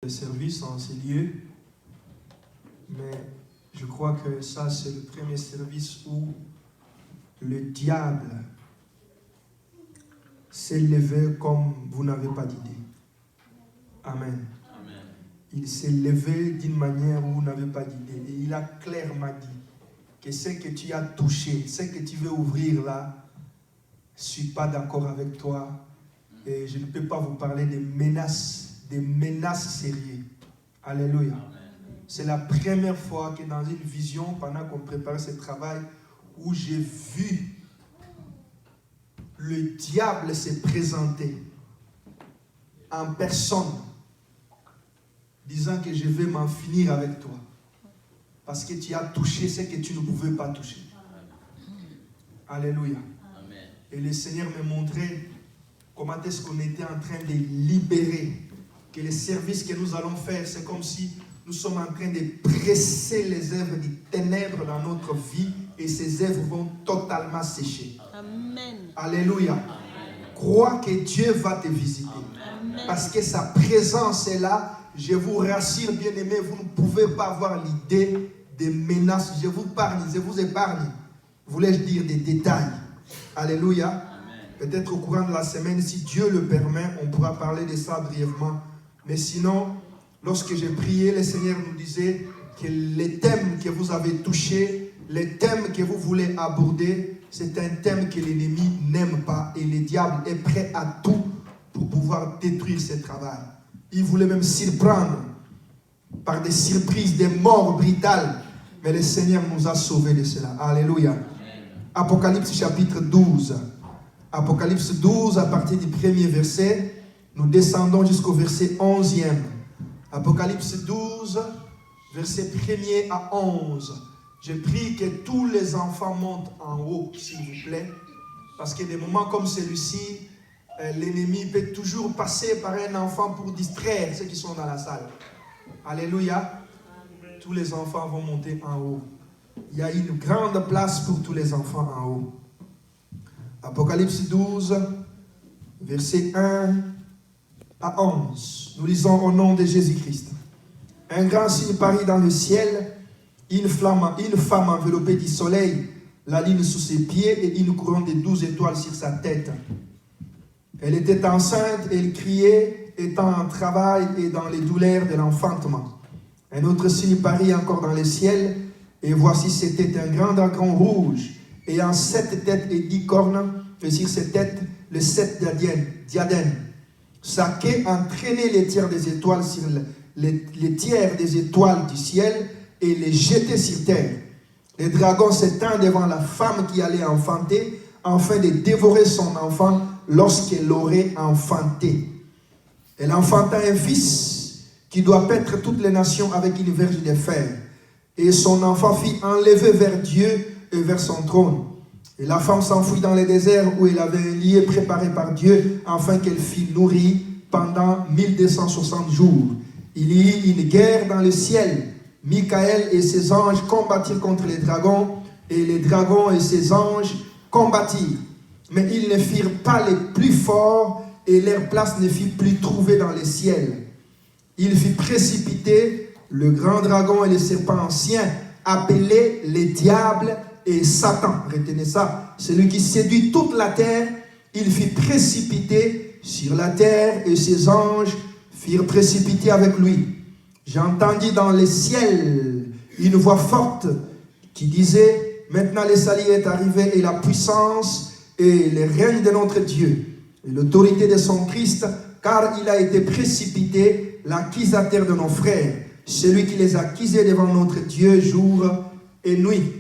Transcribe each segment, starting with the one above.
service en ces lieux, mais je crois que ça, c'est le premier service où le diable s'est levé comme vous n'avez pas d'idée. Amen. Amen. Il s'est levé d'une manière où vous n'avez pas d'idée. Et il a clairement dit que ce que tu as touché, ce que tu veux ouvrir là, je ne suis pas d'accord avec toi. Et je ne peux pas vous parler des menaces sérieuses. Alléluia. C'est la première fois que dans une vision, pendant qu'on préparait ce travail, où j'ai vu le diable se présenter en personne, disant que je vais m'en finir avec toi. Parce que tu as touché ce que tu ne pouvais pas toucher. Alléluia. Amen. Et le Seigneur me montrait comment est-ce qu'on était en train de libérer. Que les services que nous allons faire, c'est comme si nous sommes en train de presser les œuvres des ténèbres dans notre vie et ces œuvres vont totalement sécher. Amen. Alléluia. Amen. Crois que Dieu va te visiter. Amen. Parce que sa présence est là. Je vous rassure, bien-aimés, vous ne pouvez pas avoir l'idée des menaces. Je vous épargne, voulais-je dire, des détails. Alléluia. Amen. Peut-être au courant de la semaine, si Dieu le permet, on pourra parler de ça brièvement. Mais sinon, lorsque j'ai prié, le Seigneur nous disait que les thèmes que vous avez touchés, les thèmes que vous voulez aborder, c'est un thème que l'ennemi n'aime pas. Et le diable est prêt à tout pour pouvoir détruire ce travail. Il voulait même surprendre par des surprises, des morts brutales. Mais le Seigneur nous a sauvés de cela. Alléluia. Amen. Apocalypse chapitre 12. Apocalypse 12, à partir du premier verset, nous descendons jusqu'au verset 11e. Apocalypse 12, verset 1er à 11. Je prie que tous les enfants montent en haut, s'il vous plaît. Parce que des moments comme celui-ci, l'ennemi peut toujours passer par un enfant pour distraire ceux qui sont dans la salle. Alléluia. Tous les enfants vont monter en haut. Il y a une grande place pour tous les enfants en haut. Apocalypse 12, verset 1 à 11. Nous lisons au nom de Jésus-Christ. Un grand signe parut dans le ciel, une femme enveloppée du soleil, la lune sous ses pieds et une couronne de 12 étoiles sur sa tête. Elle était enceinte et elle criait, étant en travail et dans les douleurs de l'enfantement. Un autre signe parut encore dans le ciel, et voici c'était un grand dragon rouge, ayant 7 têtes et 10 cornes, et sur ses têtes les 7 diadèmes. Sa queue entraînait les tiers des étoiles sur les tiers des étoiles du ciel et les jetait sur terre. Le dragon s'étend devant la femme qui allait enfanter, afin de dévorer son enfant lorsqu'elle l'aurait enfanté. Elle enfanta un fils qui doit paître toutes les nations avec une verge de fer. Et son enfant fut enlevé vers Dieu et vers son trône. Et la femme s'enfuit dans le désert où elle avait un lieu préparé par Dieu afin qu'elle fût nourrie pendant 1260 jours. Il y eut une guerre dans le ciel. Michael et ses anges combattirent contre les dragons, et les dragons et ses anges combattirent. Mais ils ne firent pas les plus forts, et leur place ne fut plus trouvée dans le ciel. Il fit précipiter le grand dragon et le serpent ancien, appelé les diables et Satan. Retenez ça. Celui qui séduit toute la terre, il fit précipiter sur la terre, et ses anges firent précipiter avec lui. J'entendis dans les ciels une voix forte qui disait: maintenant le salut est arrivé, et la puissance et le règne de notre Dieu, et l'autorité de son Christ, car il a été précipité, l'accusateur de nos frères, celui qui les accusait devant notre Dieu jour et nuit.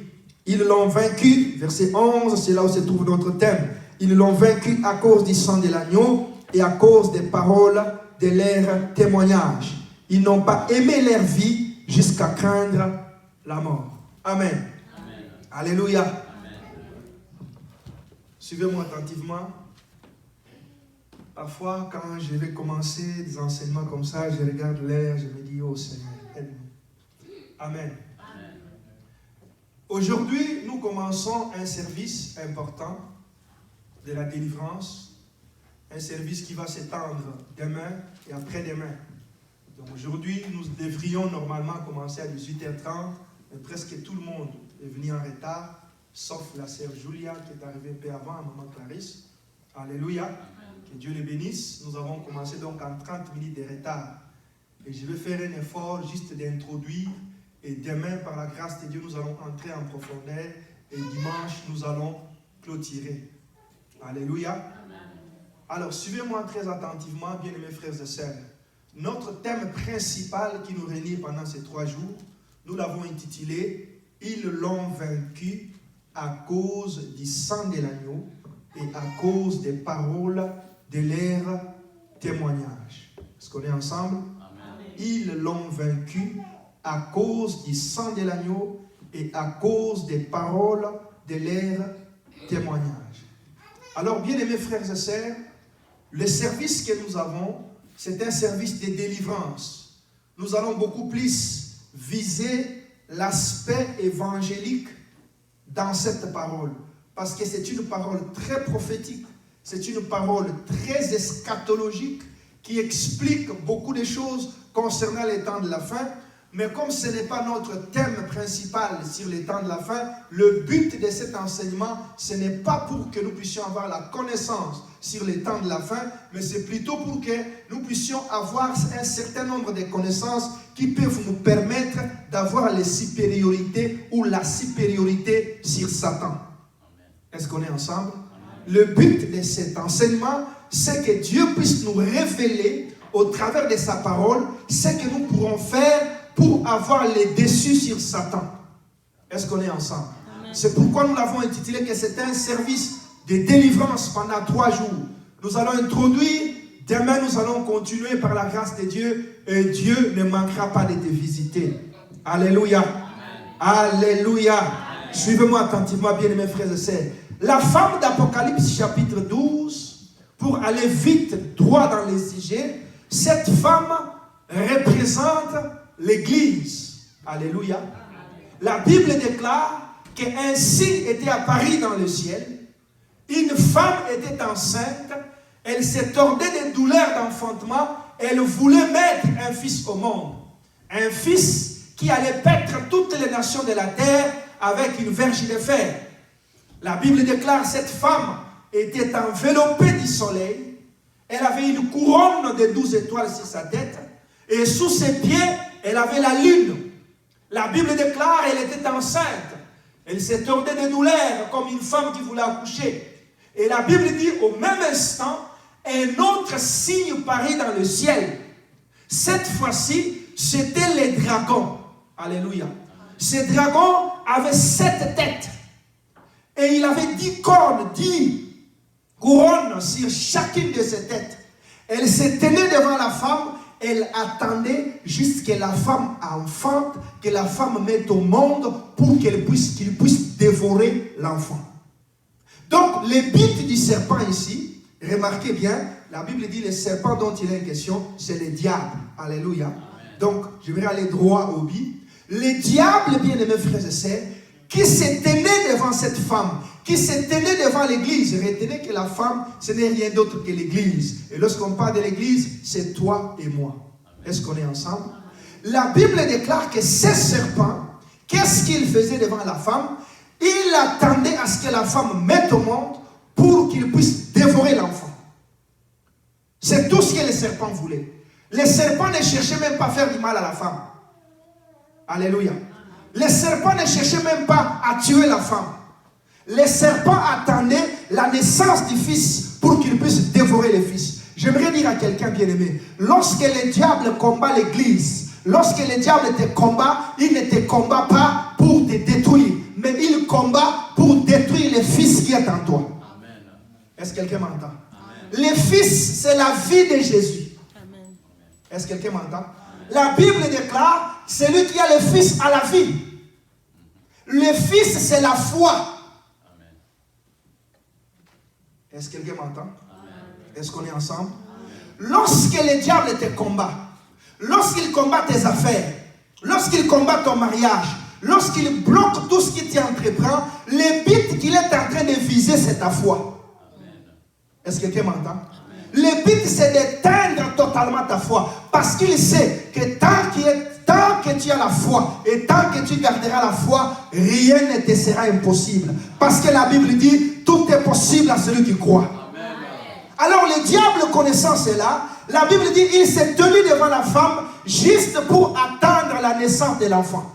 Ils l'ont vaincu, verset 11, c'est là où se trouve notre thème. Ils l'ont vaincu à cause du sang de l'agneau et à cause des paroles de leur témoignage. Ils n'ont pas aimé leur vie jusqu'à craindre la mort. Amen. Amen. Alléluia. Amen. Suivez-moi attentivement. Parfois, quand je vais commencer des enseignements comme ça, je regarde l'air, je me dis: oh Seigneur, aide-nous. Amen. Amen. Aujourd'hui, nous commençons un service important de la délivrance. Un service qui va s'étendre demain et après-demain. Donc aujourd'hui, nous devrions normalement commencer à 18h30, mais presque tout le monde est venu en retard, sauf la sœur Julia qui est arrivée un peu avant, maman Clarisse. Alléluia. Que Dieu les bénisse. Nous avons commencé donc en 30 minutes de retard. Et je vais faire un effort juste d'introduire. Et demain, par la grâce de Dieu, nous allons entrer en profondeur. Et dimanche, nous allons clôturer. Alléluia. Alors, suivez-moi très attentivement, bien-aimés frères et sœurs. Notre thème principal qui nous réunit pendant ces 3 jours, nous l'avons intitulé « Ils l'ont vaincu à cause du sang de l'agneau et à cause des paroles de leur témoignage. » Est-ce qu'on est ensemble? Amen. Ils l'ont vaincu à cause du sang de l'agneau et à cause des paroles de leur témoignage. Alors, bien-aimés frères et sœurs, le service que nous avons, c'est un service de délivrance. Nous allons beaucoup plus viser l'aspect évangélique dans cette parole. Parce que c'est une parole très prophétique, c'est une parole très eschatologique qui explique beaucoup de choses concernant les temps de la fin. Mais comme ce n'est pas notre thème principal sur les temps de la fin, le but de cet enseignement, ce n'est pas pour que nous puissions avoir la connaissance sur les temps de la fin, mais c'est plutôt pour que nous puissions avoir un certain nombre de connaissances qui peuvent nous permettre d'avoir les supériorités ou la supériorité sur Satan. Est-ce qu'on est ensemble? Le but de cet enseignement, c'est que Dieu puisse nous révéler au travers de sa parole ce que nous pourrons faire pour avoir les dessus sur Satan. Est-ce qu'on est ensemble? C'est pourquoi nous l'avons intitulé que c'est un service de délivrance pendant 3 jours. Nous allons introduire, demain nous allons continuer par la grâce de Dieu et Dieu ne manquera pas de te visiter. Alléluia. Amen. Alléluia. Amen. Suivez-moi attentivement, bien-aimés frères et sœurs. La femme d'Apocalypse chapitre 12, pour aller vite, droit dans les sujets, cette femme représente l'Église. Alléluia. Amen. La Bible déclare qu'un signe était apparu dans le ciel. Une femme était enceinte. Elle se tordait des douleurs d'enfantement. Elle voulait mettre un fils au monde. Un fils qui allait paître toutes les nations de la terre avec une verge de fer. La Bible déclare que cette femme était enveloppée du soleil. Elle avait une couronne de 12 étoiles sur sa tête. Et sous ses pieds, elle avait la lune. La Bible déclare qu'elle était enceinte. Elle se tordait de douleurs comme une femme qui voulait accoucher. Et la Bible dit au même instant, un autre signe parut dans le ciel. Cette fois-ci, c'était les dragons. Alléluia. Ces dragons avaient 7 têtes. Et il avait 10 cornes, 10 couronnes sur chacune de ces têtes. Elle se tenait devant la femme. Elle attendait jusqu'à la femme enfante, que la femme mette au monde pour qu'il puisse dévorer l'enfant. Donc, le but du serpent ici, remarquez bien, la Bible dit le serpent dont il est question, c'est le diable. Alléluia. Amen. Donc, je vais aller droit au but. Le diable, bien-aimés frères et sœurs, qui se tenait devant cette femme, qui se tenait devant l'église. Retenez que la femme, ce n'est rien d'autre que l'église. Et lorsqu'on parle de l'église, c'est toi et moi. Est-ce qu'on est ensemble? La Bible déclare que ce serpent, qu'est-ce qu'il faisait devant la femme? Il attendait à ce que la femme mette au monde pour qu'il puisse dévorer l'enfant. C'est tout ce que le serpent voulait. Le serpent ne cherchait même pas à faire du mal à la femme. Alléluia. Le serpent ne cherchait même pas à tuer la femme. Le serpent attendait la naissance du fils pour qu'il puisse dévorer le fils. J'aimerais dire à quelqu'un bien-aimé, lorsque le diable combat l'église, lorsque le diable te combat, il ne te combat pas pour te détruire, mais il combat pour détruire le fils qui est en toi. Amen. Est-ce que quelqu'un m'entend? Le fils, c'est la vie de Jésus. Amen. Est-ce que quelqu'un m'entend? La Bible déclare, celui qui a le fils a la vie. Le fils, c'est la foi. Amen. Est-ce que quelqu'un m'entend? Est-ce qu'on est ensemble? Amen. Lorsque le diable te combat, lorsqu'il combat tes affaires, lorsqu'il combat ton mariage, lorsqu'il bloque tout ce qui t'entreprend, le but qu'il est en train de viser, c'est ta foi. Amen. Est-ce que quelqu'un m'entend? Amen. Le but, c'est d'éteindre totalement ta foi. Parce qu'il sait que tant que tu as la foi et tant que tu garderas la foi, rien ne te sera impossible. Parce que la Bible dit, tout est possible à celui qui croit. Amen. Alors le diable connaissant cela, la Bible dit, il s'est tenu devant la femme juste pour attendre la naissance de l'enfant.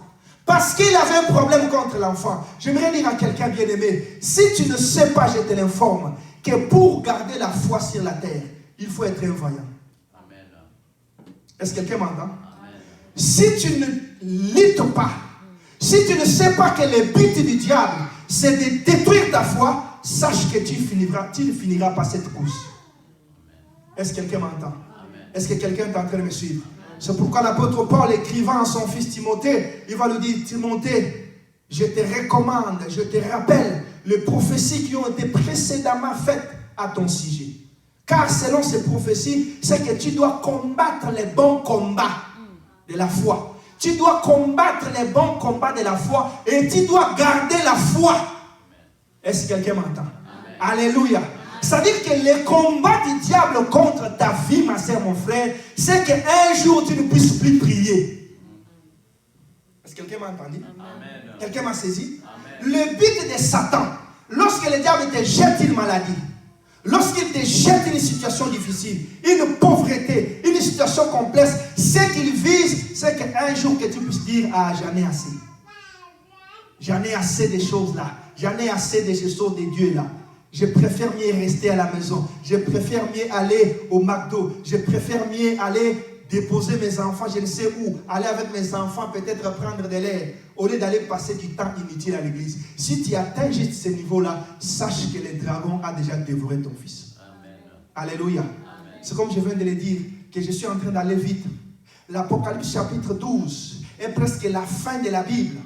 Parce qu'il avait un problème contre l'enfant. J'aimerais dire à quelqu'un bien-aimé, si tu ne sais pas, je te l'informe, que pour garder la foi sur la terre, il faut être un vaillant. Amen. Est-ce que quelqu'un m'entend? Si tu ne luttes pas, si tu ne sais pas que le but du diable, c'est de détruire ta foi, sache que tu ne finiras pas cette course. Est-ce que quelqu'un m'entend? Est-ce que quelqu'un est en train de me suivre? C'est pourquoi l'apôtre Paul, écrivant à son fils Timothée, il va lui dire, Timothée, je te recommande, je te rappelle les prophéties qui ont été précédemment faites à ton sujet. Car selon ces prophéties, c'est que tu dois combattre les bons combats de la foi. Tu dois combattre les bons combats de la foi et tu dois garder la foi. Est-ce que quelqu'un m'entend? Alléluia. C'est-à-dire que le combat du diable contre ta vie, ma soeur, mon frère, c'est qu'un jour tu ne puisses plus prier. Est-ce que quelqu'un m'a entendu? Amen. Quelqu'un m'a saisi? Amen. Le but de Satan, lorsque le diable te jette une maladie, lorsqu'il te jette une situation difficile, une pauvreté, une situation complexe, ce qu'il vise, c'est qu'un jour que tu puisses dire, ah, j'en ai assez. J'en ai assez des choses là. J'en ai assez de ces choses de Dieu là. Je préfère mieux rester à la maison. Je préfère mieux aller au McDo. Je préfère mieux aller déposer mes enfants, je ne sais où. Aller avec mes enfants, peut-être prendre de l'air. Au lieu d'aller passer du temps inutile à l'église. Si tu atteins juste ce niveau-là, sache que le dragon a déjà dévoré ton fils. Amen. Alléluia. C'est comme je viens de le dire, que je suis en train d'aller vite. L'Apocalypse chapitre 12 est presque la fin de la Bible.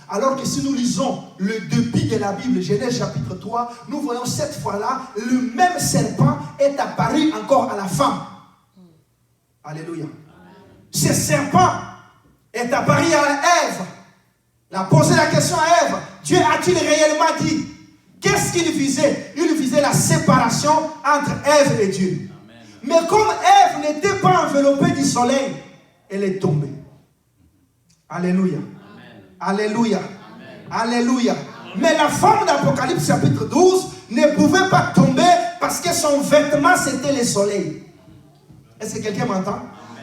Alors que si nous lisons le début de la Bible, Genèse chapitre 3, nous voyons cette fois-là, le même serpent est apparu encore à la femme. Alléluia. Ce serpent est apparu à Ève. Il a posé la question à Ève. Dieu a-t-il réellement dit? Qu'est-ce qu'il visait? Il visait la séparation entre Ève et Dieu. Amen. Mais comme Ève n'était pas enveloppée du soleil, elle est tombée. Alléluia. Alléluia. Alléluia. Mais la femme d'Apocalypse chapitre 12 ne pouvait pas tomber parce que son vêtement c'était le soleil. Est-ce que quelqu'un m'entend?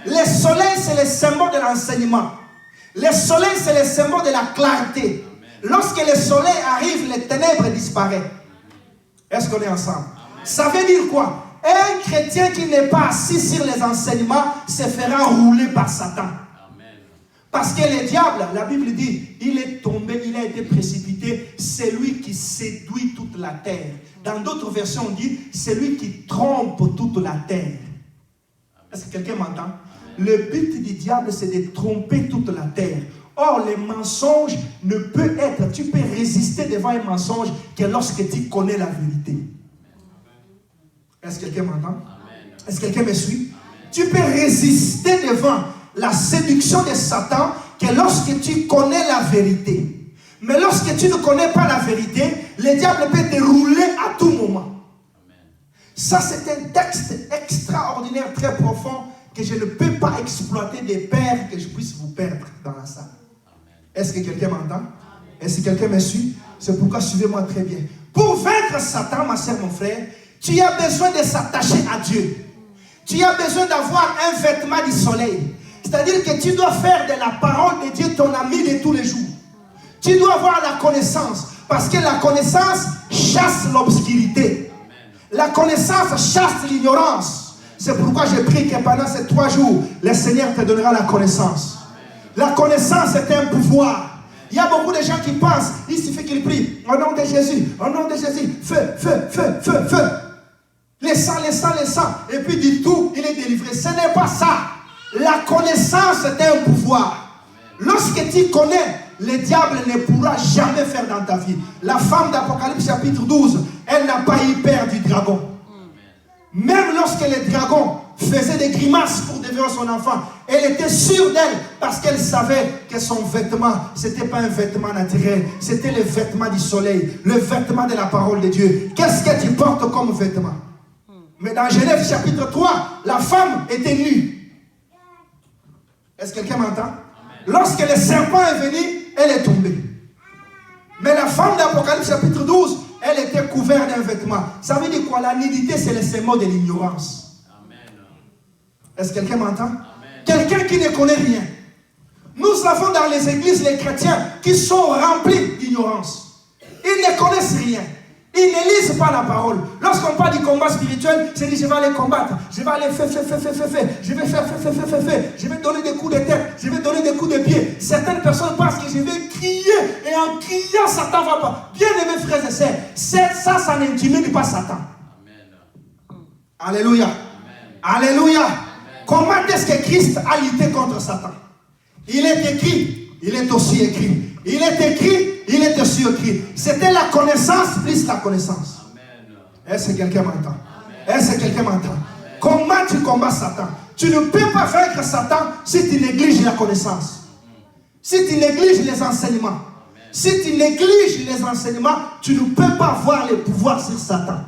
Le soleil c'est le symbole de l'enseignement. Le soleil c'est le symbole de la clarté. Lorsque le soleil arrive, les ténèbres disparaissent. Est-ce qu'on est ensemble? Ça veut dire quoi? Un chrétien qui n'est pas assis sur les enseignements se fera rouler par Satan. Parce que le diable, la Bible dit, il est tombé, il a été précipité, c'est lui qui séduit toute la terre. Dans d'autres versions, on dit, c'est lui qui trompe toute la terre. Est-ce que quelqu'un m'entend? Le but du diable, c'est de tromper toute la terre. Or, le mensonge ne peut être, tu peux résister devant un mensonge que lorsque tu connais la vérité. Est-ce que quelqu'un m'entend? Est-ce que quelqu'un me suit? Tu peux résister devant la séduction de Satan que lorsque tu connais la vérité. Mais lorsque tu ne connais pas la vérité, le diable peut te rouler à tout moment. Ça, c'est un texte extraordinaire, très profond, que je ne peux pas exploiter des pères que je puisse vous perdre dans la salle. Est-ce que quelqu'un m'entend? Est-ce que quelqu'un me suit? C'est pourquoi suivez-moi très bien. Pour vaincre Satan, ma soeur, mon frère, tu as besoin de s'attacher à Dieu. Tu as besoin d'avoir un vêtement du soleil. C'est-à-dire que tu dois faire de la parole de Dieu ton ami de tous les jours. Tu dois avoir la connaissance. Parce que la connaissance chasse l'obscurité. La connaissance chasse l'ignorance. C'est pourquoi j'ai pris que pendant ces 3 jours, le Seigneur te donnera la connaissance. La connaissance est un pouvoir. Il y a beaucoup de gens qui pensent, il suffit qu'ils prient. Au nom de Jésus, au nom de Jésus, feu, feu, feu, feu, feu. Les sangs, les sangs, les sangs. Et puis du tout, il est délivré. Ce n'est pas ça. La connaissance est un pouvoir. Lorsque tu connais, le diable ne pourra jamais faire dans ta vie. La femme d'Apocalypse chapitre 12, elle n'a pas eu peur du dragon. Même lorsque le dragon faisait des grimaces pour dévorer son enfant, elle était sûre d'elle parce qu'elle savait que son vêtement, ce n'était pas un vêtement naturel, c'était le vêtement du soleil, le vêtement de la parole de Dieu. Qu'est-ce que tu portes comme vêtement? Mais dans Genèse chapitre 3, la femme était nue. Est-ce que quelqu'un m'entend? Lorsque le serpent est venu, elle est tombée. Mais la femme d'Apocalypse chapitre 12, elle était couverte d'un vêtement. Ça veut dire quoi? La nudité, c'est le symbole de l'ignorance. Est-ce que quelqu'un m'entend? Quelqu'un qui ne connaît rien. Nous avons dans les églises les chrétiens qui sont remplis d'ignorance. Ils ne connaissent rien. Ils ne lisent pas la parole. Lorsqu'on parle du combat spirituel, c'est dit je vais aller combattre, je vais aller faire, je vais faire, je vais donner des coups de tête, je vais donner des coups de pied. Certaines personnes pensent que je vais crier et en criant, Satan va pas. Bien aimés frères et sœurs, ça n'intimide pas Satan. Amen. Alléluia. Amen. Alléluia. Amen. Comment est-ce que Christ a lutté contre Satan? Il est écrit, il est aussi écrit. Il est écrit, il est aussi écrit. C'était la connaissance plus la connaissance. Est-ce que quelqu'un m'entend? Est-ce que quelqu'un m'entend? Comment tu combats Satan? Tu ne peux pas vaincre Satan si tu négliges la connaissance. Si tu négliges les enseignements. Si tu négliges les enseignements, tu ne peux pas avoir le pouvoir sur Satan.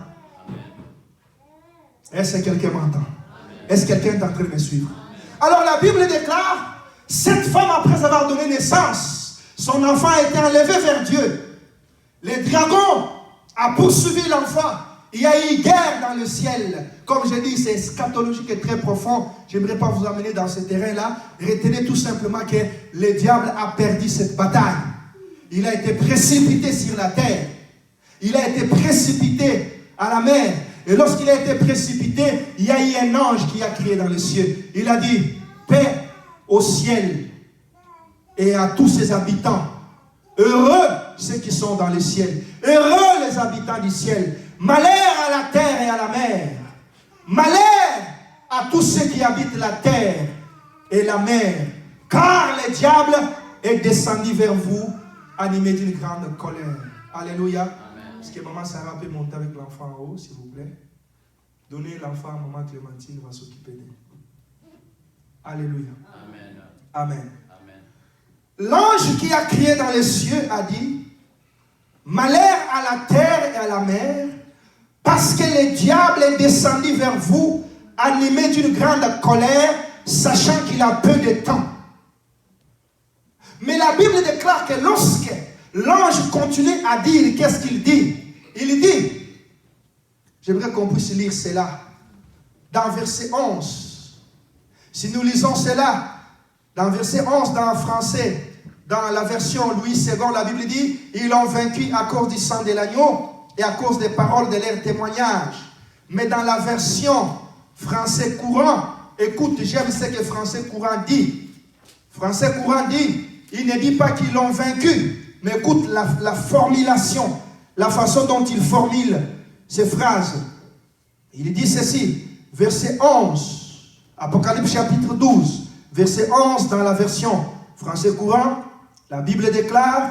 Est-ce que quelqu'un m'entend? Est-ce que quelqu'un est en train de me suivre? Alors la Bible déclare, cette femme après avoir donné naissance, son enfant a été enlevé vers Dieu. Le dragon a poursuivi l'enfant. Il y a eu guerre dans le ciel. Comme je dis, c'est eschatologique et très profond. Je n'aimerais pas vous amener dans ce terrain-là. Retenez tout simplement que le diable a perdu cette bataille. Il a été précipité sur la terre. Il a été précipité à la mer. Et lorsqu'il a été précipité, il y a eu un ange qui a crié dans les cieux. Il a dit, paix au ciel et à tous ses habitants. Heureux ceux qui sont dans le ciel. Heureux les habitants du ciel. Malheur à la terre et à la mer. Malheur à tous ceux qui habitent la terre et la mer. Car le diable est descendu vers vous, animé d'une grande colère. Alléluia. Est-ce que maman Sarah peut monter avec l'enfant en haut, s'il vous plaît? Donnez l'enfant à maman Clémentine, va s'occuper d'elle. Alléluia. Amen. Amen. L'ange qui a crié dans les cieux a dit, malheur à la terre et à la mer, parce que le diable est descendu vers vous, animé d'une grande colère, sachant qu'il a peu de temps. Mais la Bible déclare que lorsque l'ange continue à dire, qu'est-ce qu'il dit? Il dit, j'aimerais qu'on puisse lire cela, dans verset 11. Si nous lisons cela, dans verset 11, dans le français, dans la version Louis II, la Bible dit, ils l'ont vaincu à cause du sang de l'agneau et à cause des paroles de leur témoignage. Mais dans la version français courant, écoute, j'aime ce que français courant dit. Français courant dit, il ne dit pas qu'ils l'ont vaincu, mais écoute la formulation, la façon dont il formule ces phrases. Il dit ceci, verset 11, Apocalypse chapitre 12, verset 11 dans la version français courant, la Bible déclare,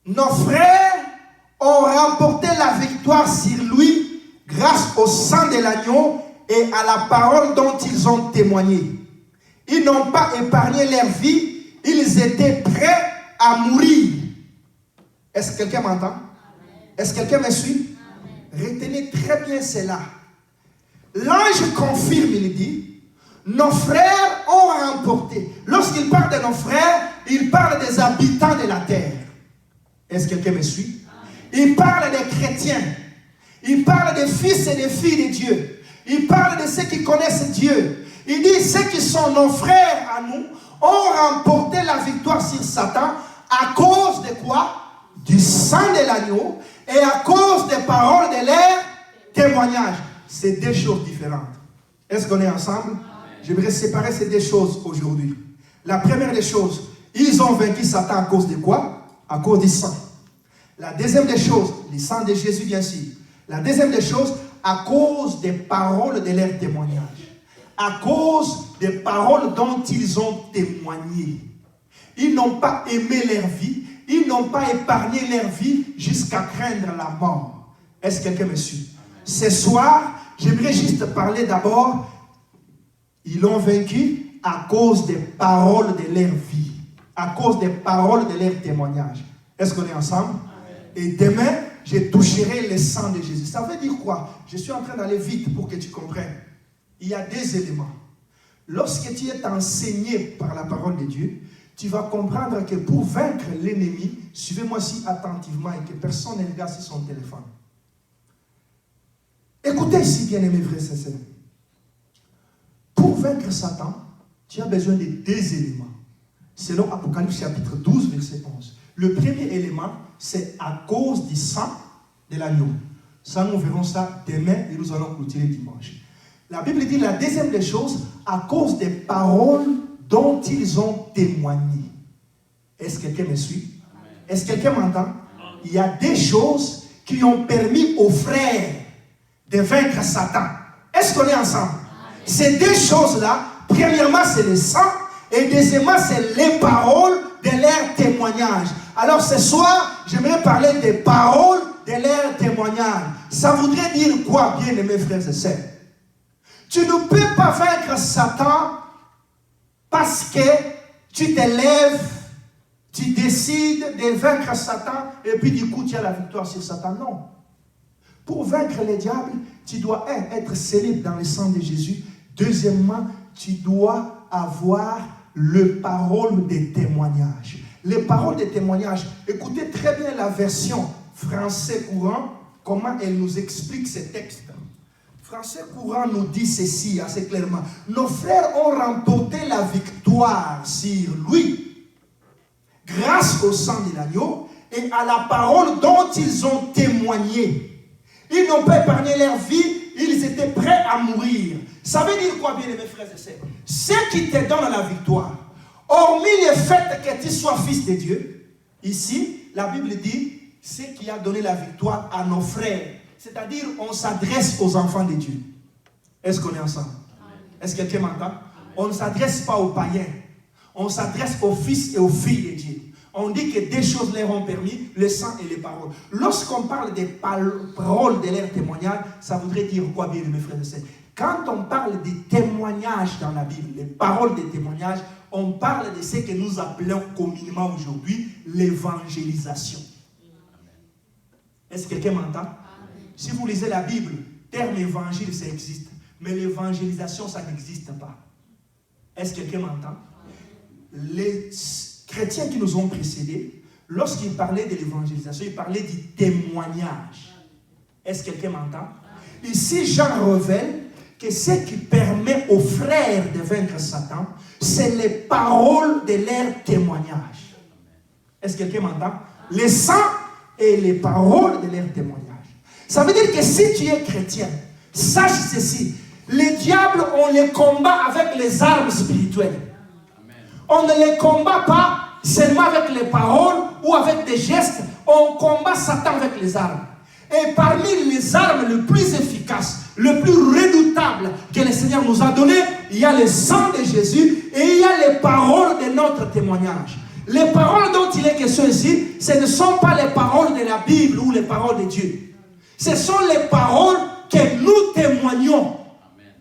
nos frères ont remporté la victoire sur lui grâce au sang de l'agneau et à la parole dont ils ont témoigné. Ils n'ont pas épargné leur vie, ils étaient prêts à mourir. Est-ce que quelqu'un m'entend? Est-ce que quelqu'un me suit? Retenez très bien cela. L'ange confirme, il dit, nos frères ont remporté. Lorsqu'il parle de nos frères, il parle des habitants de la terre. Est-ce que quelqu'un me suit? Il parle des chrétiens. Il parle des fils et des filles de Dieu. Il parle de ceux qui connaissent Dieu. Il dit, ceux qui sont nos frères à nous ont remporté la victoire sur Satan à cause de quoi? Du sang de l'agneau et à cause des paroles de leur témoignage. C'est deux choses différentes. Est-ce qu'on est ensemble? J'aimerais séparer ces deux choses aujourd'hui. La première des choses, ils ont vaincu Satan à cause de quoi? À cause du sang. La deuxième des choses, le sang de Jésus bien sûr. La deuxième des choses, à cause des paroles de leur témoignage. À cause des paroles dont ils ont témoigné. Ils n'ont pas aimé leur vie. Ils n'ont pas épargné leur vie jusqu'à craindre la mort. Est-ce que quelqu'un me suit? Ce soir, j'aimerais juste parler d'abord. Ils l'ont vaincu à cause des paroles de leur vie. À cause des paroles de leur témoignage. Est-ce qu'on est ensemble? Et demain, je toucherai le sang de Jésus. Ça veut dire quoi? Je suis en train d'aller vite pour que tu comprennes. Il y a des éléments. Lorsque tu es enseigné par la parole de Dieu, tu vas comprendre que pour vaincre l'ennemi, suivez-moi si attentivement et que personne ne regarde sur son téléphone. Écoutez ici, bien-aimés frères et sœurs. Pour vaincre Satan, tu as besoin de deux éléments. Selon Apocalypse chapitre 12, verset 11. Le premier élément, c'est à cause du sang de l'agneau. Ça, nous verrons ça demain et nous allons clôturer dimanche. La Bible dit la deuxième des choses, à cause des paroles dont ils ont témoigné. Est-ce que quelqu'un me suit? Est-ce que quelqu'un m'entend? Il y a des choses qui ont permis aux frères de vaincre Satan. Est-ce qu'on est ensemble? Ces deux choses-là, premièrement, c'est le sang, et deuxièmement, c'est les paroles de leur témoignage. Alors ce soir, j'aimerais parler des paroles de leur témoignage. Ça voudrait dire quoi, bien aimés frères et sœurs? Tu ne peux pas vaincre Satan parce que tu te lèves, tu décides de vaincre Satan et puis du coup tu as la victoire sur Satan. Non. Pour vaincre le diable, tu dois être scellé dans le sang de Jésus. Deuxièmement, tu dois avoir les paroles de témoignage. Les paroles de témoignage. Écoutez très bien la version français courant, comment elle nous explique ces textes. Français courant nous dit ceci assez clairement. Nos frères ont remporté la victoire sur lui grâce au sang de l'agneau et à la parole dont ils ont témoigné. Ils n'ont pas épargné leur vie, ils étaient prêts à mourir. Ça veut dire quoi, bien aimés frères et sœurs? Ce qui te donne la victoire, hormis le fait que tu sois fils de Dieu, ici, la Bible dit, ce qui a donné la victoire à nos frères. C'est-à-dire, on s'adresse aux enfants de Dieu. Est-ce qu'on est ensemble? Est-ce que quelqu'un m'entend? On ne s'adresse pas aux païens. On s'adresse aux fils et aux filles de Dieu. On dit que des choses leur ont permis, le sang et les paroles. Lorsqu'on parle des paroles de leur témoignage, ça voudrait dire quoi, bien mes frères et sœurs? Quand on parle des témoignages dans la Bible, les paroles des témoignages, on parle de ce que nous appelons communément aujourd'hui l'évangélisation. Est-ce que quelqu'un m'entend? Si vous lisez la Bible, le terme évangile, ça existe. Mais l'évangélisation, ça n'existe pas. Est-ce que quelqu'un m'entend? Les chrétiens qui nous ont précédés, lorsqu'ils parlaient de l'évangélisation, ils parlaient du témoignage. Est-ce que quelqu'un m'entend? Ici, Jean révèle que ce qui permet aux frères de vaincre Satan, c'est les paroles de leur témoignage. Est-ce que quelqu'un m'entend? Les sang et les paroles de leur témoignage. Ça veut dire que si tu es chrétien, sache ceci, les diables, on les combat avec les armes spirituelles. On ne les combat pas seulement avec les paroles ou avec des gestes, on combat Satan avec les armes. Et parmi les armes les plus efficaces, les plus redoutables que le Seigneur nous a données, il y a le sang de Jésus et il y a les paroles de notre témoignage. Les paroles dont il est question ici, ce ne sont pas les paroles de la Bible ou les paroles de Dieu. Ce sont les paroles que nous témoignons. Amen.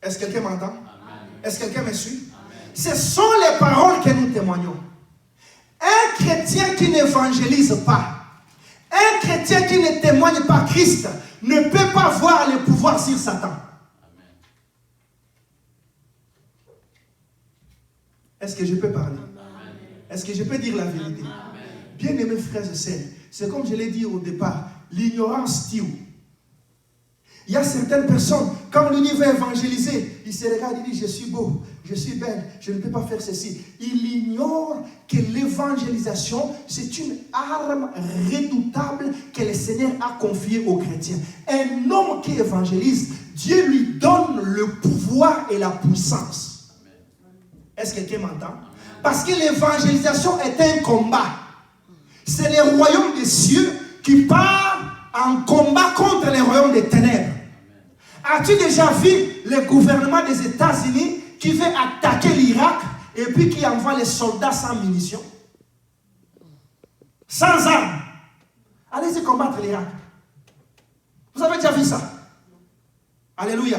Est-ce que quelqu'un m'entend? Est-ce que quelqu'un me suit? Amen. Ce sont les paroles que nous témoignons. Un chrétien qui n'évangélise pas, un chrétien qui ne témoigne pas Christ, ne peut pas voir le pouvoir sur Satan. Amen. Est-ce que je peux parler? Amen. Est-ce que je peux dire la vérité? Amen. Bien-aimés frères et sœurs, c'est comme je l'ai dit au départ, l'ignorance tue. Il y a certaines personnes, quand on lui dit va évangéliser, il se regarde et dit je suis beau, je suis belle, je ne peux pas faire ceci. Il ignore que l'évangélisation, c'est une arme redoutable que le Seigneur a confiée aux chrétiens. Un homme qui évangélise, Dieu lui donne le pouvoir et la puissance. Est-ce que quelqu'un m'entend? Parce que l'évangélisation est un combat. C'est le royaume des cieux qui part en combat contre le royaume des ténèbres. As-tu déjà vu le gouvernement des États-Unis qui veut attaquer l'Irak et puis qui envoie les soldats sans munitions? Sans armes. Allez-y combattre l'Irak. Vous avez déjà vu ça? Alléluia.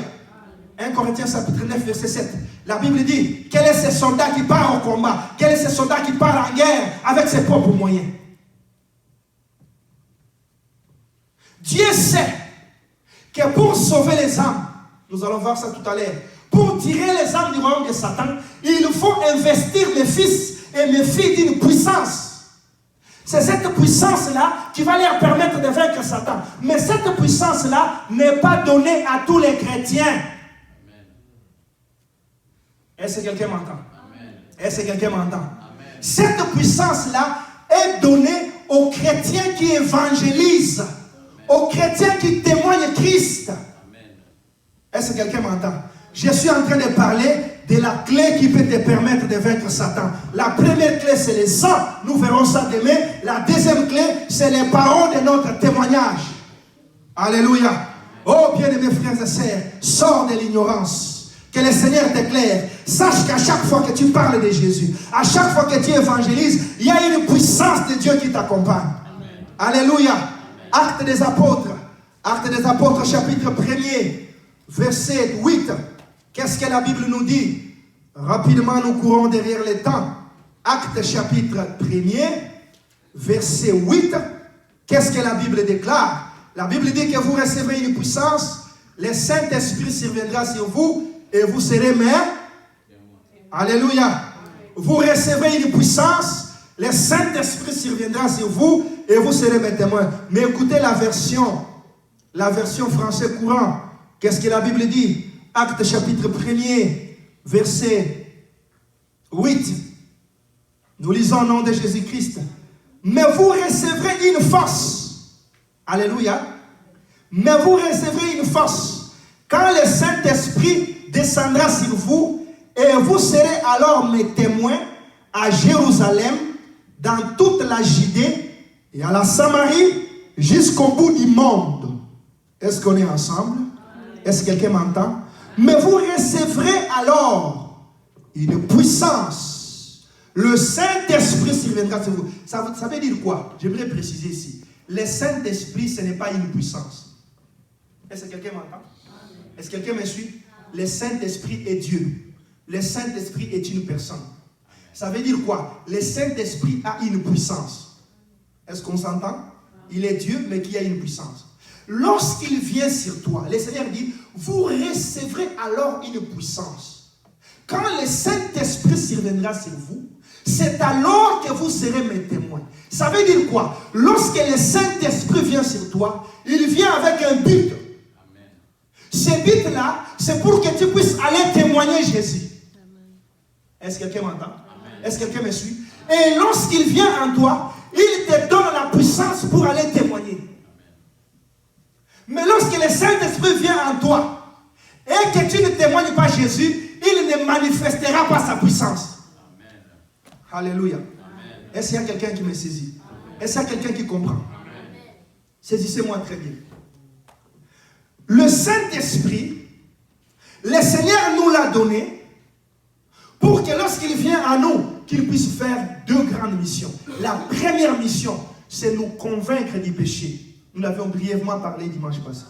1 Corinthiens chapitre 9 verset 7. La Bible dit, quel est ce soldat qui part au combat? Quel est ce soldat qui part en guerre avec ses propres moyens? Dieu sait que pour sauver les âmes, nous allons voir ça tout à l'heure, pour tirer les âmes du royaume de Satan, il faut investir mes fils et mes filles d'une puissance. C'est cette puissance-là qui va leur permettre de vaincre Satan. Mais cette puissance-là n'est pas donnée à tous les chrétiens. Est-ce que quelqu'un m'entend? Est-ce que quelqu'un m'entend? Cette puissance-là est donnée aux chrétiens qui évangélisent, aux chrétiens qui témoignent Christ. Est-ce que quelqu'un m'entend? Je suis en train de parler de la clé qui peut te permettre de vaincre Satan. La première clé, c'est le sang. Nous verrons ça demain. La deuxième clé, c'est les paroles de notre témoignage. Alléluia. Oh, bien-aimés frères et sœurs, sors de l'ignorance. Que le Seigneur t'éclaire. Sache qu'à chaque fois que tu parles de Jésus, à chaque fois que tu évangélises, il y a une puissance de Dieu qui t'accompagne. Alléluia. Actes des apôtres. Actes des apôtres, chapitre 1er, verset 8. Qu'est-ce que la Bible nous dit? Rapidement, nous courons derrière le temps. Actes chapitre 1er, verset 8. Qu'est-ce que la Bible déclare? La Bible dit que vous recevrez une puissance, le Saint-Esprit surviendra sur vous et vous serez mes. Alléluia. Vous recevrez une puissance, le Saint-Esprit surviendra sur vous et vous serez mes témoins. Mais écoutez la version français courant. Qu'est-ce que la Bible dit? Actes chapitre 1er, verset 8. Nous lisons au nom de Jésus-Christ. Mais vous recevrez une force. Alléluia. Mais vous recevrez une force quand le Saint-Esprit descendra sur vous et vous serez alors mes témoins à Jérusalem, dans toute la Judée et à la Samarie jusqu'au bout du monde. Est-ce qu'on est ensemble? Est-ce que quelqu'un m'entend? Mais vous recevrez alors une puissance. Le Saint-Esprit surviendra sur vous. Ça veut dire quoi? J'aimerais préciser ici. Le Saint-Esprit, ce n'est pas une puissance. Est-ce que quelqu'un m'entend? Est-ce que quelqu'un me suit? Le Saint-Esprit est Dieu. Le Saint-Esprit est une personne. Ça veut dire quoi? Le Saint-Esprit a une puissance. Est-ce qu'on s'entend? Il est Dieu, mais qui a une puissance. Lorsqu'il vient sur toi, le Seigneur dit, vous recevrez alors une puissance. Quand le Saint-Esprit surviendra sur vous, c'est alors que vous serez mes témoins. Ça veut dire quoi? Lorsque le Saint-Esprit vient sur toi, il vient avec un but. Amen. Ce but-là, c'est pour que tu puisses aller témoigner Jésus. Est-ce que quelqu'un m'entend? Est-ce que quelqu'un me suit? Et lorsqu'il vient en toi, il te donne la puissance pour aller témoigner. Mais lorsque le Saint-Esprit vient en toi et que tu ne témoignes pas Jésus, il ne manifestera pas sa puissance. Amen. Alléluia. Amen. Est-ce qu'il y a quelqu'un qui me saisit? Est-ce qu'il y a quelqu'un qui comprend? Amen. Saisissez-moi très bien. Le Saint-Esprit, le Seigneur nous l'a donné pour que lorsqu'il vient à nous, qu'il puisse faire deux grandes missions. La première mission, c'est nous convaincre du péché. Nous l'avons brièvement parlé dimanche passé.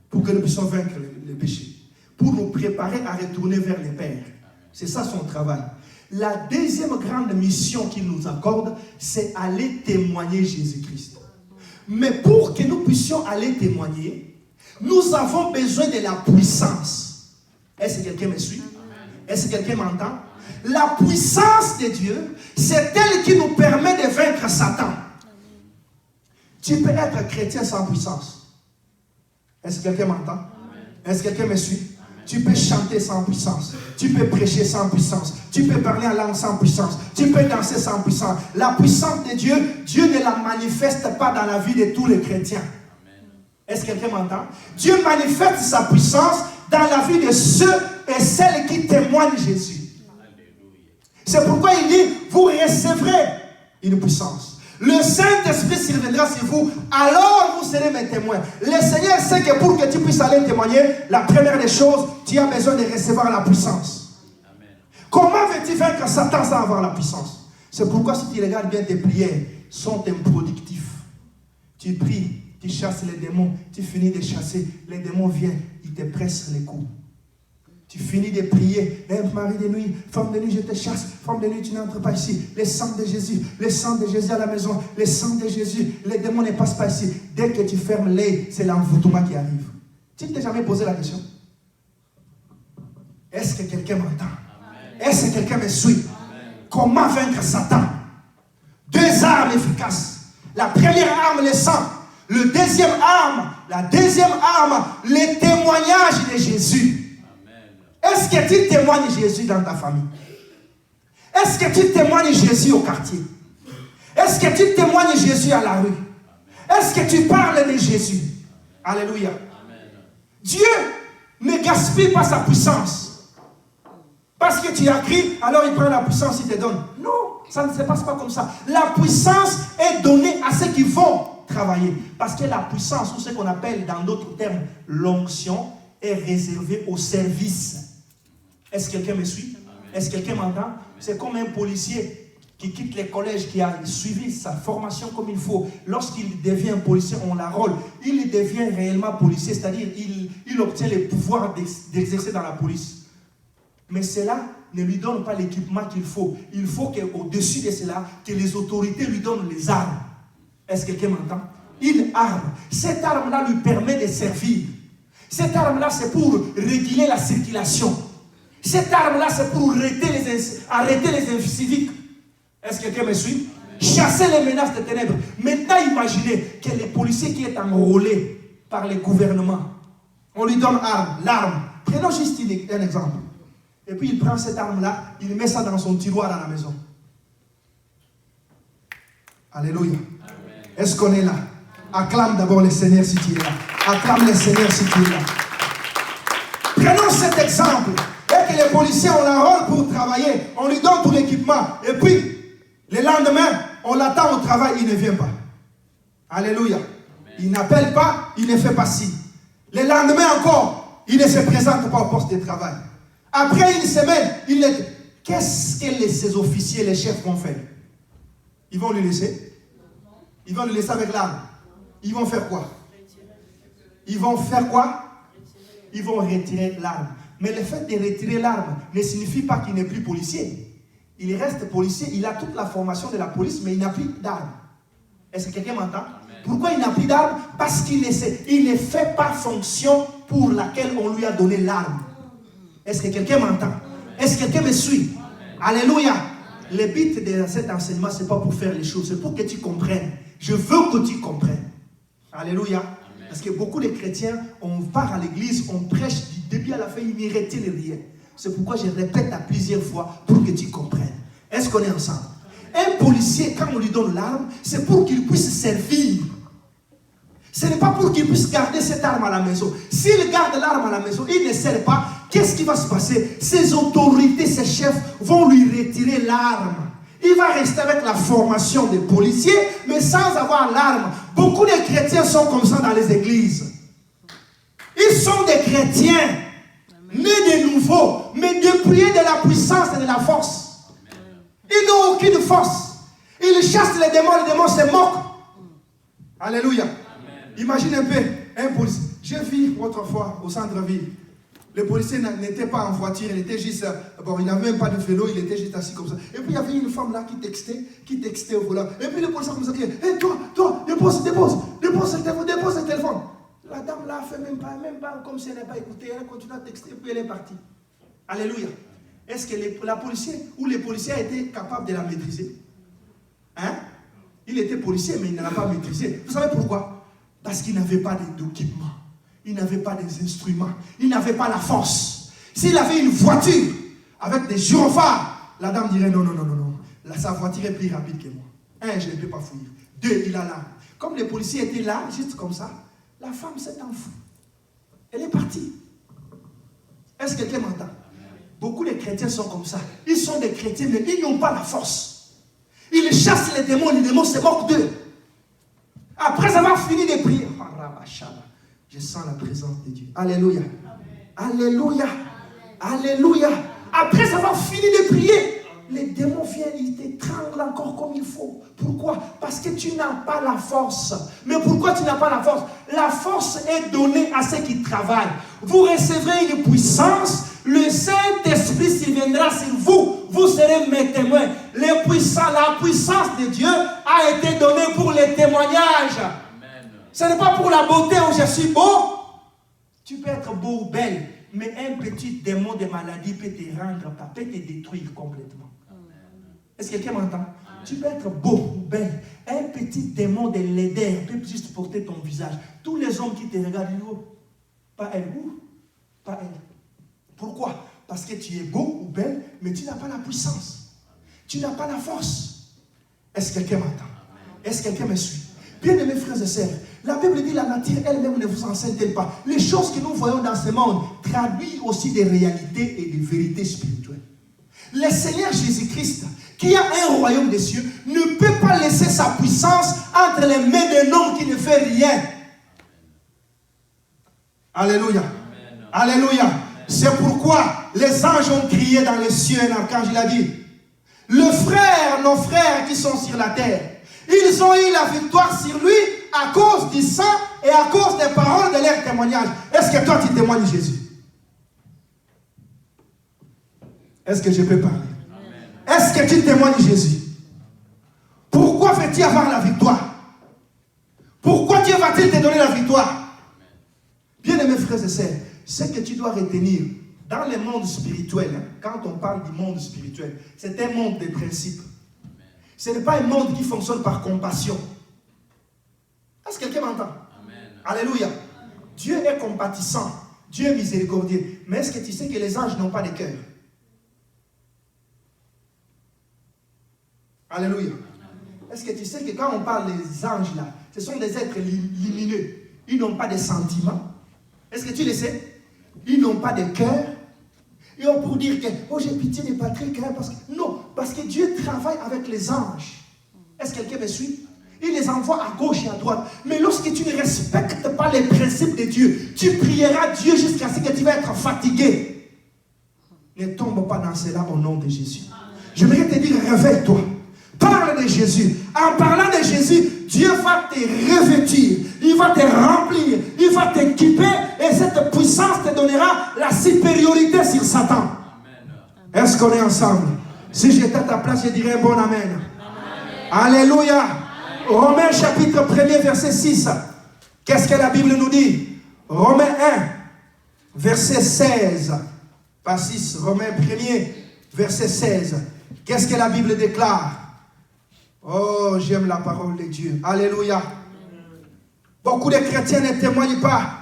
Pour que nous puissions vaincre le péché. Pour nous préparer à retourner vers le Père. C'est ça son travail. La deuxième grande mission qu'il nous accorde, c'est aller témoigner Jésus-Christ. Mais pour que nous puissions aller témoigner, nous avons besoin de la puissance. Est-ce que quelqu'un me suit? Est-ce que quelqu'un m'entend? La puissance de Dieu, c'est elle qui nous permet de vaincre Satan. Tu peux être chrétien sans puissance. Est-ce que quelqu'un m'entend? Est-ce que quelqu'un me suit? Tu peux chanter sans puissance. Tu peux prêcher sans puissance. Tu peux parler en langue sans puissance. Tu peux danser sans puissance. La puissance de Dieu, Dieu ne la manifeste pas dans la vie de tous les chrétiens. Est-ce que quelqu'un m'entend? Dieu manifeste sa puissance dans la vie de ceux et celles qui témoignent Jésus. C'est pourquoi il dit, vous recevrez une puissance. Le Saint-Esprit surviendra sur vous, alors vous serez mes témoins. Le Seigneur sait que pour que tu puisses aller témoigner, la première des choses, tu as besoin de recevoir la puissance. Amen. Comment veux-tu vaincre Satan sans avoir la puissance? C'est pourquoi si tu regardes bien tes prières, sont improductifs. Tu pries, tu chasses les démons, tu finis de chasser, les démons viennent, ils te pressent les coups. Tu finis de prier. Mari de nuit, femme de nuit, je te chasse. Femme de nuit, tu n'entres pas ici. Le sang de Jésus à la maison. Le sang de Jésus. Les démons ne passent pas ici. Dès que tu fermes l'œil, c'est l'envoûtement qui arrive. Tu ne t'es jamais posé la question? Est-ce que quelqu'un m'entend? Est-ce que quelqu'un me suit? Amen. Comment vaincre Satan? 2 armes efficaces. La première arme, le sang. La deuxième arme, le témoignage de Jésus. Est-ce que tu témoignes Jésus dans ta famille? Est-ce que tu témoignes Jésus au quartier? Est-ce que tu témoignes Jésus à la rue? Est-ce que tu parles de Jésus? Alléluia. Amen. Dieu ne gaspille pas sa puissance. Parce que tu as crié, alors il prend la puissance, il te donne. Non, ça ne se passe pas comme ça. La puissance est donnée à ceux qui vont travailler. Parce que la puissance, ou ce qu'on appelle dans d'autres termes, l'onction, est réservée au service. Est-ce que quelqu'un me suit? Est-ce que quelqu'un m'entend? C'est comme un policier qui quitte le collège, qui a suivi sa formation comme il faut. Lorsqu'il devient policier, on l'enrôle. Il devient réellement policier, c'est-à-dire il obtient les pouvoirs d'exercer dans la police. Mais cela ne lui donne pas l'équipement qu'il faut. Il faut qu'au-dessus de cela, que les autorités lui donnent les armes. Est-ce que quelqu'un m'entend? Une arme. Cette arme-là lui permet de servir. Cette arme-là, c'est pour réguler la circulation. Cette arme-là, c'est pour arrêter les inciviques. Est-ce que quelqu'un me suit? Chasser les menaces des ténèbres. Maintenant, imaginez que les policiers qui est enrôlé par les gouvernements, on lui donne l'arme. Prenons juste un exemple. Et puis, il prend cette arme-là, il met ça dans son tiroir à la maison. Alléluia. Est-ce qu'on est là? Acclame d'abord le Seigneur si tu es là. Acclame le Seigneur si tu es là. Prenons cet exemple. Et que les policiers, on l'enrôle pour travailler. On lui donne tout l'équipement. Et puis, le lendemain, on l'attend au travail, il ne vient pas. Alléluia. Il n'appelle pas, il ne fait pas ci. Le lendemain encore, il ne se présente pas au poste de travail. Après une semaine, qu'est-ce que ces officiers, les chefs vont faire? Ils vont le laisser. Ils vont le laisser avec l'arme. Ils vont faire quoi? Ils vont faire quoi? Ils vont retirer l'arme. Mais le fait de retirer l'arme ne signifie pas qu'il n'est plus policier. Il reste policier, il a toute la formation de la police, mais il n'a plus d'arme. Est-ce que quelqu'un m'entend? Pourquoi il n'a plus d'arme? Parce qu'il ne fait pas fonction pour laquelle on lui a donné l'arme. Est-ce que quelqu'un m'entend? Est-ce que quelqu'un me suit? Alléluia. Le but de cet enseignement, ce n'est pas pour faire les choses, c'est pour que tu comprennes. Je veux que tu comprennes. Alléluia. Parce que beaucoup de chrétiens, on part à l'église, on prêche du début à la fin, ils n'y retiennent rien. C'est pourquoi je répète à plusieurs fois pour que tu comprennes. Est-ce qu'on est ensemble? Un policier, quand on lui donne l'arme, c'est pour qu'il puisse servir. Ce n'est pas pour qu'il puisse garder cette arme à la maison. S'il garde l'arme à la maison, il ne sert pas. Qu'est-ce qui va se passer? Ses autorités, ses chefs vont lui retirer l'arme. Il va rester avec la formation des policiers, mais sans avoir l'arme. Beaucoup de chrétiens sont comme ça dans les églises. Ils sont des chrétiens, nés de nouveau, mais dépouillés de la puissance et de la force. Ils n'ont aucune force. Ils chassent les démons se moquent. Alléluia. Amen. Imagine un peu un policier. J'ai vu autrefois au centre-ville. Le policier n'était pas en voiture, il était juste, bon, il n'avait même pas de vélo, il était juste assis comme ça. Et puis il y avait une femme là qui textait au volant. Et puis le policier comme ça dit, hey, toi, dépose le téléphone. La dame là fait même pas comme si elle n'avait pas écouté, elle continue à texter et puis elle est partie. Alléluia. Est-ce que la policier ou les policiers a été capable de la maîtriser? Hein? Il était policier mais il ne l'a pas maîtrisé. Vous savez pourquoi? Parce qu'il n'avait pas d'équipement. Il n'avait pas des instruments. Il n'avait pas la force. S'il avait une voiture avec des gyrophares, la dame dirait non. Sa voiture est plus rapide que moi. Un, je ne peux pas fuir. Deux, il a l'arme. Comme les policiers étaient là, juste comme ça, la femme s'est enfuie. Elle est partie. Est-ce que quelqu'un m'entend? Beaucoup de chrétiens sont comme ça. Ils sont des chrétiens, mais ils n'ont pas la force. Ils chassent les démons se moquent d'eux. Après avoir fini de prier, je sens la présence de Dieu. Alléluia. Alléluia. Alléluia. Après avoir fini de prier, les démons viennent, ils t'étranglent encore comme il faut. Pourquoi? Parce que tu n'as pas la force. Mais pourquoi tu n'as pas la force? La force est donnée à ceux qui travaillent. Vous recevrez une puissance Le Saint-Esprit s'il viendra sur vous, vous serez mes témoins. La puissance de Dieu a été donnée pour les témoignages. Amen. Ce n'est pas pour la beauté où je suis beau. Tu peux être beau ou belle, mais un petit démon de maladie peut te rendre, peut te détruire complètement. Est-ce que quelqu'un m'entend? Tu peux être beau ou belle. Un petit démon de laideur peut juste porter ton visage. Tous les hommes qui te regardent, ils disent, oh, pas elle, pas elle. Pourquoi? Parce que tu es beau ou belle, mais tu n'as pas la puissance. Tu n'as pas la force. Est-ce que quelqu'un m'entend? Est-ce que quelqu'un me suit? Bien-aimés frères et sœurs, la Bible dit la nature elle-même ne vous enseigne pas. Les choses que nous voyons dans ce monde traduisent aussi des réalités et des vérités spirituelles. Le Seigneur Jésus-Christ, qui a un royaume des cieux, ne peut pas laisser sa puissance entre les mains d'un homme qui ne fait rien. Alléluia. Amen. Alléluia. C'est pourquoi les anges ont crié dans les cieux, un archange, il a dit, nos frères qui sont sur la terre, ils ont eu la victoire sur lui à cause du sang et à cause des paroles de leur témoignage. Est-ce que toi tu témoignes Jésus? Est-ce que je peux parler? Amen. Est-ce que tu témoignes Jésus? Pourquoi veux-tu avoir la victoire? Pourquoi Dieu va-t-il te donner la victoire? Bien-aimés frères et sœurs, ce que tu dois retenir dans le monde spirituel, quand on parle du monde spirituel, c'est un monde de principes. Ce n'est pas un monde qui fonctionne par compassion. Est-ce que quelqu'un m'entend? Alléluia. Dieu est compatissant. Dieu est miséricordieux. Mais est-ce que tu sais que les anges n'ont pas de cœur? Alléluia. Est-ce que tu sais que quand on parle des anges là, ce sont des êtres lumineux. Ils n'ont pas de sentiments. Est-ce que tu le sais? Ils n'ont pas de cœur. Et on peut dire que, oh j'ai pitié de Patrick, hein, parce que Dieu travaille avec les anges. Est-ce que quelqu'un me suit? Il les envoie à gauche et à droite. Mais lorsque tu ne respectes pas les principes de Dieu, tu prieras Dieu jusqu'à ce que tu vas être fatigué. Ne tombe pas dans cela au nom de Jésus. Je voudrais te dire, réveille-toi. Parle de Jésus. En parlant de Jésus, Dieu va te revêtir. Il va te remplir. Il va t'équiper. Et cette puissance te donnera la supériorité sur Satan. Amen. Est-ce qu'on est ensemble? Si j'étais à ta place, je dirais un bon amen. Amen. Alléluia. Amen. Romains chapitre 1er, verset 6. Qu'est-ce que la Bible nous dit? Romains 1, verset 16. Pas 6, Romains 1er, verset 16. Qu'est-ce que la Bible déclare? Oh, j'aime la parole de Dieu. Alléluia. Beaucoup de chrétiens ne témoignent pas.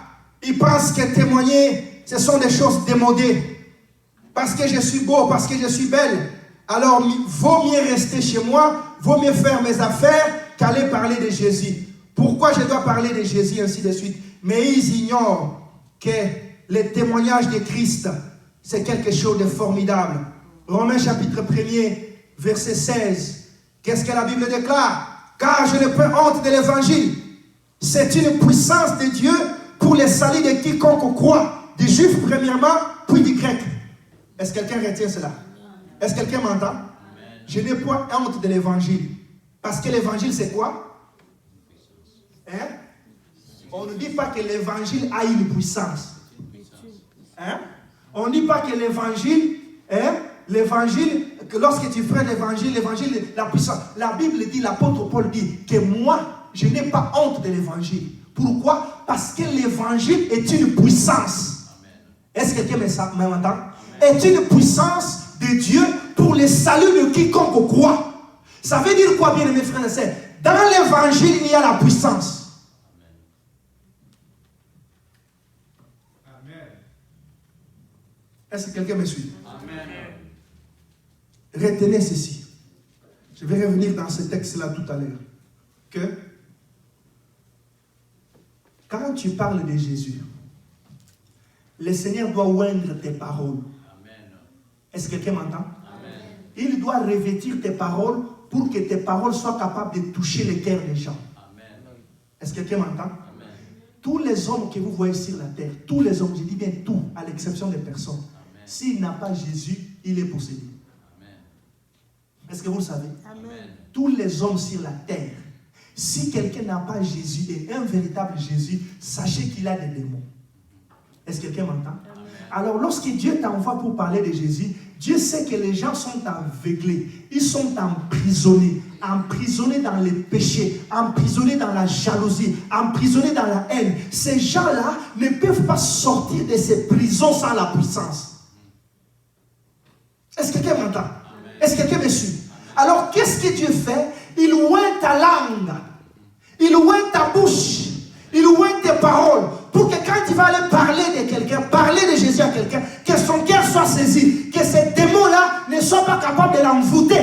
Ils pensent que témoigner, ce sont des choses démodées. Parce que je suis beau, parce que je suis belle. Alors, vaut mieux rester chez moi, vaut mieux faire mes affaires qu'aller parler de Jésus. Pourquoi je dois parler de Jésus, ainsi de suite? Mais ils ignorent que le témoignage de Christ, c'est quelque chose de formidable. Romains chapitre 1er, verset 16. Qu'est-ce que la Bible déclare? Car je n'ai pas honte de l'évangile. C'est une puissance de Dieu pour le salut de quiconque croit. Du juif premièrement, puis du grec. Est-ce que quelqu'un retient cela? Est-ce que quelqu'un m'entend? Je n'ai pas honte de l'évangile. Parce que l'évangile c'est quoi? Hein? On ne dit pas que l'évangile a une puissance. Hein? On ne dit pas que l'évangile, hein? L'évangile, que lorsque tu ferais l'évangile, la puissance. La Bible dit, l'apôtre Paul dit que moi, je n'ai pas honte de l'évangile. Pourquoi? Parce que l'évangile est une puissance. Est-ce que quelqu'un m'entend? Est une puissance de Dieu pour le salut de quiconque croit. Ça veut dire quoi, bien mes frères et sœurs? Dans l'évangile, il y a la puissance. Amen. Est-ce que quelqu'un me suit? Amen. Retenez ceci. Je vais revenir dans ce texte-là tout à l'heure. Que quand tu parles de Jésus, le Seigneur doit oindre tes paroles. Amen. Est-ce que quelqu'un m'entend? Amen. Il doit revêtir tes paroles pour que tes paroles soient capables de toucher les cœurs des gens. Amen. Est-ce que quelqu'un m'entend? Amen. Tous les hommes que vous voyez sur la terre, tous les hommes, je dis bien tout, à l'exception des personnes, s'il n'a pas Jésus, il est possédé. Amen. Est-ce que vous le savez? Amen. Tous les hommes sur la terre, si quelqu'un n'a pas Jésus et un véritable Jésus, sachez qu'il a des démons. Est-ce que quelqu'un m'entend? Alors, lorsque Dieu t'envoie pour parler de Jésus, Dieu sait que les gens sont aveuglés, ils sont emprisonnés dans les péchés, emprisonnés dans la jalousie, emprisonnés dans la haine. Ces gens-là ne peuvent pas sortir de ces prisons sans la puissance. Est-ce que quelqu'un m'entend? Est-ce que quelqu'un me suit? Alors, qu'est-ce que Dieu fait? Il oint ta langue, il oint ta bouche, il oint tes paroles, pour que quand tu vas aller parler de quelqu'un, parler de Jésus à quelqu'un, que son cœur soit saisi, que ces démons-là ne soient pas capables de l'envoûter.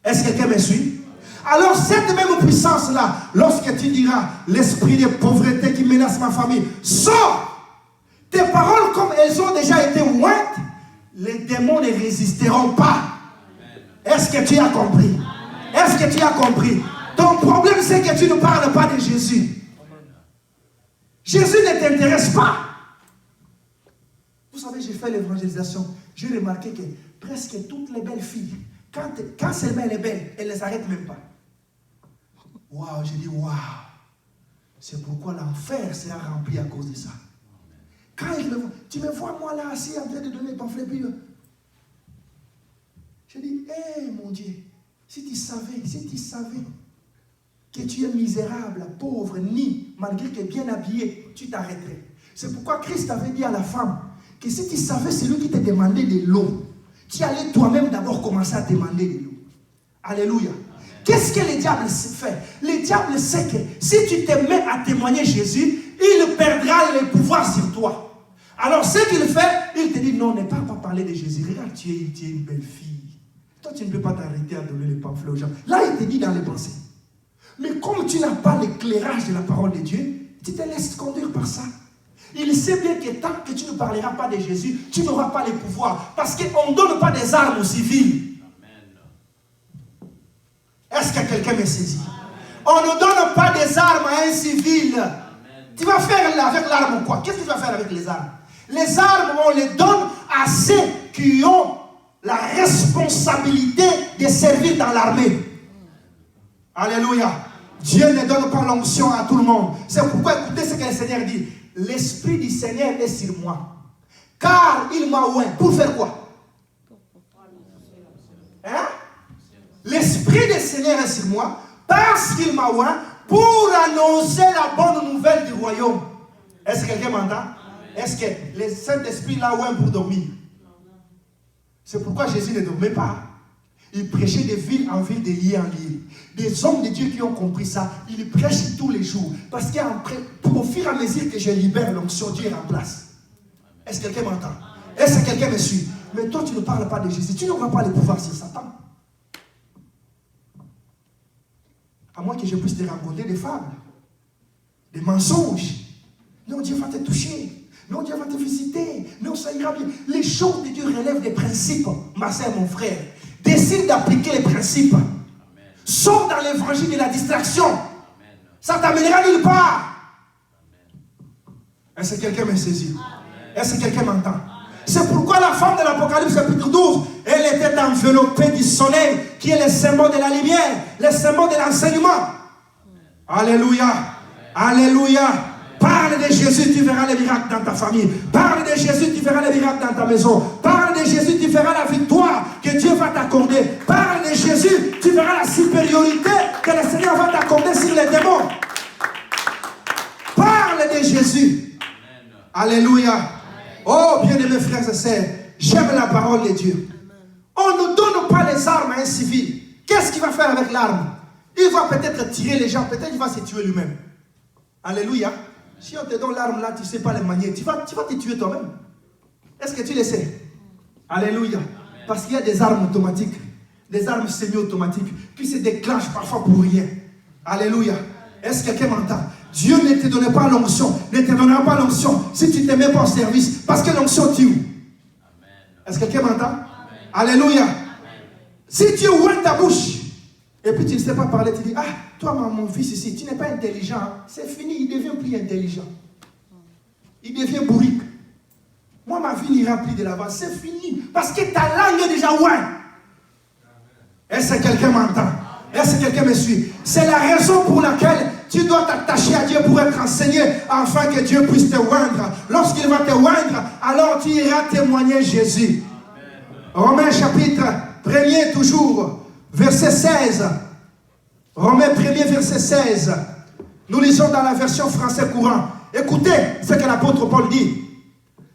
Est-ce que quelqu'un me suit? Alors cette même puissance-là, lorsque tu diras, l'esprit de pauvreté qui menace ma famille, sort! Tes paroles, comme elles ont déjà été ointes, les démons ne résisteront pas. Est-ce que tu as compris? Est-ce que tu as compris? Ton problème, c'est que tu ne parles pas de Jésus. Jésus ne t'intéresse pas. Vous savez, j'ai fait l'évangélisation. J'ai remarqué que presque toutes les belles filles, quand seulement elle est belle, elle ne les arrête même pas. Waouh, j'ai dit waouh. C'est pourquoi l'enfer sera rempli à cause de ça. Quand ils me voient, tu me vois moi là assis en train de donner les pamphlets, puis je dis, hé mon Dieu, si tu savais que tu es misérable, pauvre, ni, malgré que bien habillé, tu t'arrêterais. C'est pourquoi Christ avait dit à la femme que si tu savais celui qui t'a demandé de l'eau, tu allais toi-même d'abord commencer à demander de l'eau. Alléluia. Qu'est-ce que le diable fait? Le diable sait que si tu te mets à témoigner Jésus, il perdra le pouvoir sur toi. Alors ce qu'il fait, il te dit non, ne parle pas parler de Jésus. Regarde, tu es une belle fille. Toi, tu ne peux pas t'arrêter à donner les pamphlets aux gens. Là, il te dit dans les pensées. Mais comme tu n'as pas l'éclairage de la parole de Dieu, tu te laisses conduire par ça. Il sait bien que tant que tu ne parleras pas de Jésus, tu n'auras pas le pouvoir. Parce qu'on ne donne pas des armes aux civils. Est-ce que quelqu'un me saisit? On ne donne pas des armes à un civil. Amen. Tu vas faire avec l'arme quoi? Qu'est-ce que tu vas faire avec les armes? Les armes, on les donne à ceux qui ont la responsabilité de servir dans l'armée. Alléluia. Dieu ne donne pas l'onction à tout le monde. C'est pourquoi écoutez ce que le Seigneur dit. L'Esprit du Seigneur est sur moi. Car il m'a oint. Pour faire quoi? Hein? L'Esprit du Seigneur est sur moi. Parce qu'il m'a oint. Pour annoncer la bonne nouvelle du royaume. Est-ce que quelqu'un m'entend? Est-ce que le Saint-Esprit l'a oint pour dormir? C'est pourquoi Jésus ne dormait pas. Il prêchait de ville en ville, de lieu en lieu. Des hommes de Dieu qui ont compris ça, ils prêchent tous les jours. Parce qu'au fur et à mesure que je libère l'onction, Dieu est en place. Est-ce que quelqu'un m'entend? Est-ce que quelqu'un me suit? Mais toi, tu ne parles pas de Jésus. Tu n'auras pas le pouvoir sur Satan. À moins que je puisse te raconter des fables, des mensonges. Non, Dieu va te toucher. Non, Dieu va te visiter. Non, ça ira bien. Les choses de Dieu relèvent des principes. Ma soeur, mon frère, décide d'appliquer les principes. Amen. Sors dans l'évangile de la distraction. Amen. Ça t'amènera nulle part. Est-ce que quelqu'un me saisit? Est-ce que quelqu'un m'entend? C'est pourquoi la femme de l'Apocalypse chapitre 12, elle était enveloppée du soleil, qui est le symbole de la lumière, le symbole de l'enseignement. Alléluia. Alléluia. Parle de Jésus, tu verras les miracles dans ta famille. Parle de Jésus, tu verras les miracles dans ta maison. Parle de Jésus, tu verras la victoire que Dieu va t'accorder. Parle de Jésus, tu verras la supériorité que le Seigneur va t'accorder sur les démons. Parle de Jésus. Amen. Alléluia. Oh, bien-aimés frères et sœurs, j'aime la parole de Dieu. On ne donne pas les armes à un civil. Qu'est-ce qu'il va faire avec l'arme? Il va peut-être tirer les gens, peut-être il va se tuer lui-même. Alléluia. Si on te donne l'arme là, tu ne sais pas les manier, tu vas te tuer toi-même. Est-ce que tu le sais? Alléluia. Parce qu'il y a des armes automatiques, des armes semi-automatiques qui se déclenchent parfois pour rien. Alléluia. Est-ce que quelqu'un m'entend? Dieu ne te donne pas l'onction, ne te donnera pas l'onction si tu ne te mets pas en service. Parce que l'onction tue. Est-ce que quelqu'un m'entend? Alléluia. Si tu ouvres ta bouche, et puis tu ne sais pas parler, tu dis, ah, toi mon fils ici, tu n'es pas intelligent. C'est fini, il devient plus intelligent. Il devient bourrique. Moi, ma vie n'ira plus de l'avant. C'est fini. Parce que ta langue est déjà ouin. Est-ce que quelqu'un m'entend? Est-ce que quelqu'un me suit? C'est la raison pour laquelle Tu dois t'attacher à Dieu pour être enseigné afin que Dieu puisse te oindre. Lorsqu'il va te oindre, alors tu iras témoigner Jésus. Romains chapitre 1er toujours, verset 16. Romains 1er verset 16. Nous lisons dans la version français courant. Écoutez ce que l'apôtre Paul dit.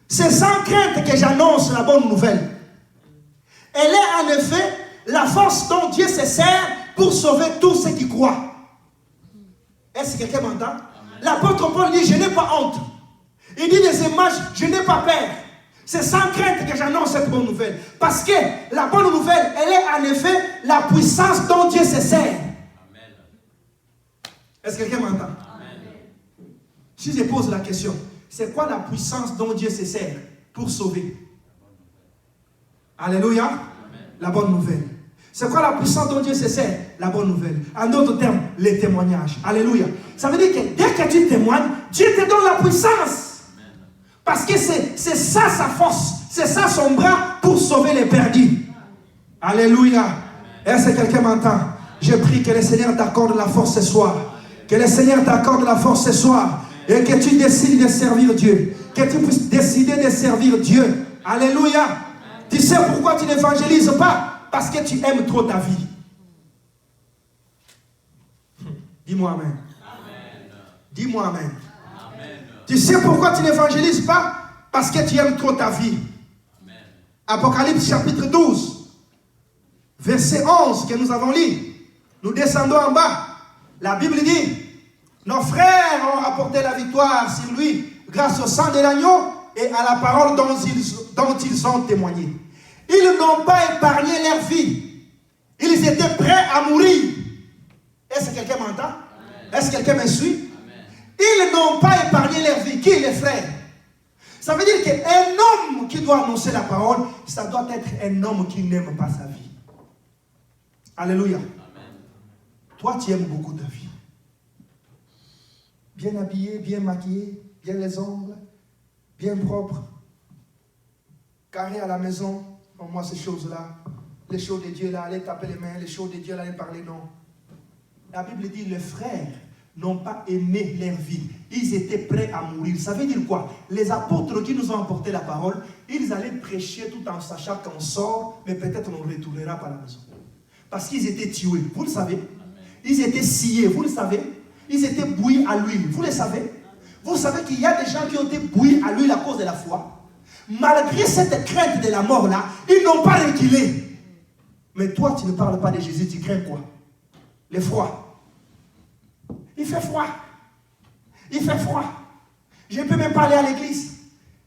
C'est sans crainte que j'annonce la bonne nouvelle. Elle est en effet la force dont Dieu se sert pour sauver tous ceux qui croient. Est-ce que quelqu'un m'entend? L'apôtre Paul dit, je n'ai pas honte. Il dit des images, je n'ai pas peur. C'est sans crainte que j'annonce cette bonne nouvelle. Parce que la bonne nouvelle, elle est en effet la puissance dont Dieu se sert. Amen. Est-ce que quelqu'un m'entend? Si je pose la question, c'est quoi la puissance dont Dieu se sert pour sauver? Alléluia. Amen. La bonne nouvelle. C'est quoi la puissance dont Dieu se sert? La bonne nouvelle. En d'autres termes, les témoignages. Alléluia. Ça veut dire que dès que tu témoignes, Dieu te donne la puissance. Amen. Parce que c'est ça sa force. C'est ça son bras pour sauver les perdus. Alléluia. Est-ce que quelqu'un m'entend? Je prie que le Seigneur t'accorde la force ce soir. Que le Seigneur t'accorde la force ce soir. Et que tu décides de servir Dieu. Que tu puisses décider de servir Dieu. Alléluia. Amen. Tu sais pourquoi tu n'évangélises pas? Parce que tu aimes trop ta vie. Dis-moi amen. Amen. Dis-moi amen. Amen. Tu sais pourquoi tu n'évangélises pas? Parce que tu aimes trop ta vie. Amen. Apocalypse chapitre 12, verset 11 que nous avons lu. Nous descendons en bas. La Bible dit, nos frères ont rapporté la victoire sur lui grâce au sang de l'agneau et à la parole dont ils ont témoigné. Ils n'ont pas épargné leur vie. Ils étaient prêts à mourir. Est-ce que quelqu'un m'entend? Est-ce que quelqu'un me suit? Amen. Ils n'ont pas épargné leur vie. Qui, les frères? Ça veut dire qu'un homme qui doit annoncer la parole, ça doit être un homme qui n'aime pas sa vie. Alléluia. Amen. Toi, tu aimes beaucoup ta vie. Bien habillé, bien maquillé, bien les ongles, bien propre, carré à la maison. Pour moi, ces choses-là, les choses de Dieu, là, aller taper les mains, les choses de Dieu, là, aller parler, non. La Bible dit, les frères n'ont pas aimé leur vie. Ils étaient prêts à mourir. Ça veut dire quoi? Les apôtres qui nous ont apporté la parole, ils allaient prêcher tout en sachant qu'on sort, mais peut-être on retournera par la maison. Parce qu'ils étaient tués, vous le savez. Ils étaient sciés, vous le savez. Ils étaient bouillis à l'huile, vous le savez. Vous savez qu'il y a des gens qui ont été bouillis à l'huile à cause de la foi. Malgré cette crainte de la mort-là, ils n'ont pas reculé. Mais toi, tu ne parles pas de Jésus, tu crains quoi? Le froid. Il fait froid. Il fait froid. Je ne peux même pas aller à l'église.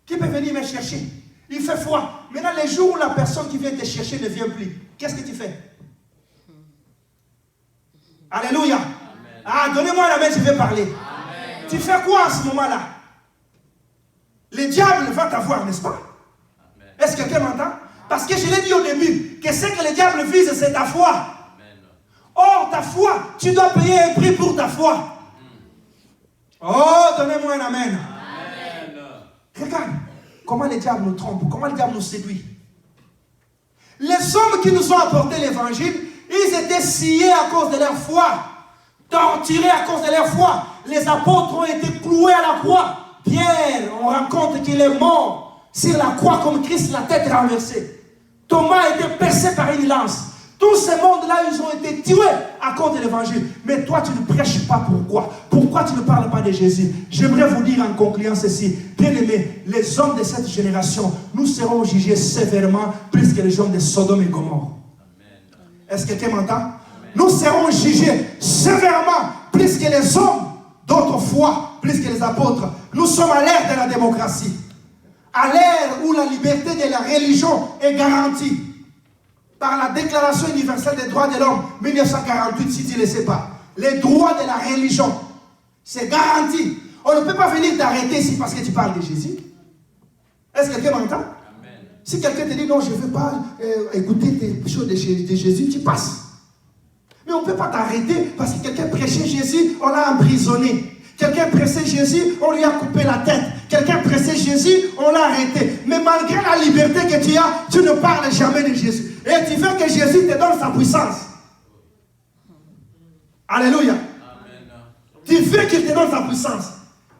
Qui peut venir me chercher? Il fait froid. Maintenant, les jours où la personne qui vient te chercher ne vient plus, qu'est-ce que tu fais? Alléluia. Amen. Ah, donnez-moi la main, je vais parler. Amen. Tu fais quoi à ce moment-là? Le diable va t'avoir, n'est-ce pas? Amen. Est-ce que quelqu'un m'entend? Parce que je l'ai dit au début, que ce que le diable vise, c'est ta foi. Amen. Or, ta foi, tu dois payer un prix pour ta foi. Oh, donnez-moi un amen. Amen. Regarde comment le diable nous trompe, comment le diable nous séduit. Les hommes qui nous ont apporté l'évangile, ils étaient sciés à cause de leur foi, torturés à cause de leur foi. Les apôtres ont été cloués à la croix. Pierre, on raconte qu'il est mort sur la croix comme Christ, la tête renversée. Thomas a été percé par une lance. Tous ces mondes-là, ils ont été tués à cause de l'évangile. Mais toi, tu ne prêches pas pourquoi? Pourquoi tu ne parles pas de Jésus? J'aimerais vous dire en concluant ceci. Bien aimés, les hommes de cette génération, nous serons jugés sévèrement plus que les hommes de Sodome et Gomorrhe. Est-ce que quelqu'un m'entend? Nous serons jugés sévèrement plus que les hommes d'autrefois, plus que les apôtres. Nous sommes à l'ère de la démocratie. À l'ère où la liberté de la religion est garantie par la Déclaration universelle des droits de l'homme 1948, si tu ne le sais pas. Les droits de la religion, c'est garanti. On ne peut pas venir t'arrêter ici parce que tu parles de Jésus. Est-ce que quelqu'un m'entend? Si quelqu'un te dit non, je ne veux pas écouter des choses de Jésus, tu passes. Mais on ne peut pas t'arrêter parce que quelqu'un prêchait Jésus, on l'a emprisonné. Quelqu'un prêchait Jésus, on lui a coupé la tête. Quelqu'un prêchait Jésus, on l'a arrêté. Mais malgré la liberté que tu as, tu ne parles jamais de Jésus. Et tu veux que Jésus te donne sa puissance. Alléluia. Amen. Tu veux qu'il te donne sa puissance.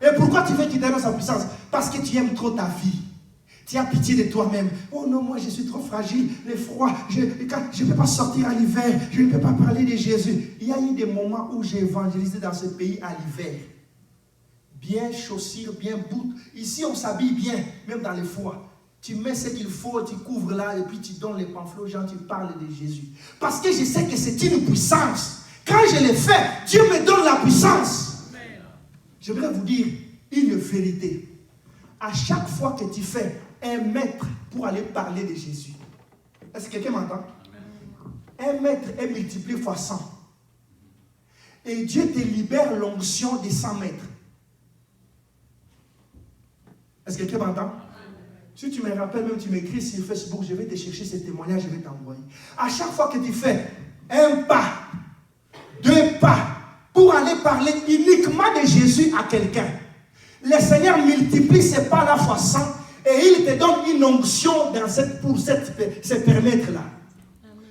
Et pourquoi tu veux qu'il te donne sa puissance? Parce que tu aimes trop ta vie. Tu as pitié de toi-même. Oh non, moi je suis trop fragile, le froid, je ne peux pas sortir à l'hiver, je ne peux pas parler de Jésus. Il y a eu des moments où j'ai évangélisé dans ce pays à l'hiver. Bien chaussures, bien boots. Ici on s'habille bien, même dans le froid. Tu mets ce qu'il faut, tu couvres là et puis tu donnes les pamphlets aux gens, tu parles de Jésus. Parce que je sais que c'est une puissance. Quand je l'ai fait, Dieu me donne la puissance. J'aimerais vous dire une vérité. À chaque fois que tu fais 1 mètre pour aller parler de Jésus. Est-ce que quelqu'un m'entend? 1 mètre est multiplié fois 100. Et Dieu te libère l'onction des 100 mètres. Est-ce que quelqu'un m'entend? Si tu me rappelles, même tu m'écris sur Facebook, je vais te chercher ces témoignages, je vais t'envoyer. À chaque fois que tu fais 1 pas, 2 pas, pour aller parler uniquement de Jésus à quelqu'un, le Seigneur multiplie ces pas-là fois 100 et il te donne une onction pour ce périmètre-là.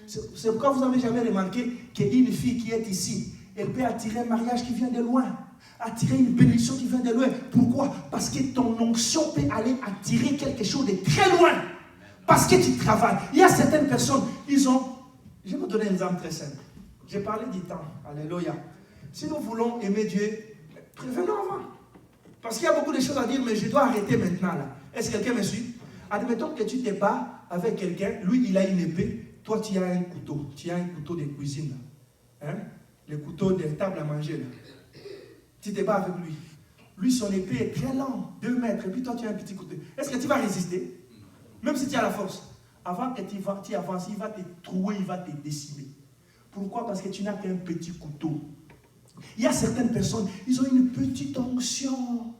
C'est pourquoi vous n'avez jamais remarqué qu'une fille qui est ici, elle peut attirer un mariage qui vient de loin, attirer une bénédiction qui vient de loin. Pourquoi? Parce que ton onction peut aller attirer quelque chose de très loin. Parce que tu travailles. Il y a certaines personnes, ils ont... Je vais vous donner un exemple très simple. J'ai parlé du temps. Alléluia. Si nous voulons aimer Dieu, prévenons avant. Parce qu'il y a beaucoup de choses à dire, mais je dois arrêter maintenant là. Est-ce que quelqu'un me suit? Admettons que tu te bats avec quelqu'un, lui il a une épée, toi tu as un couteau. Tu as un couteau de cuisine. Hein? Le couteau de table à manger là. Tu te bats avec lui. Lui son épée est très longue, 2 mètres, et puis toi tu as un petit couteau. Est-ce que tu vas résister? Même si tu as la force. Avant que tu avances, il va te trouer, il va te décimer. Pourquoi? Parce que tu n'as qu'un petit couteau. Il y a certaines personnes, ils ont une petite onction.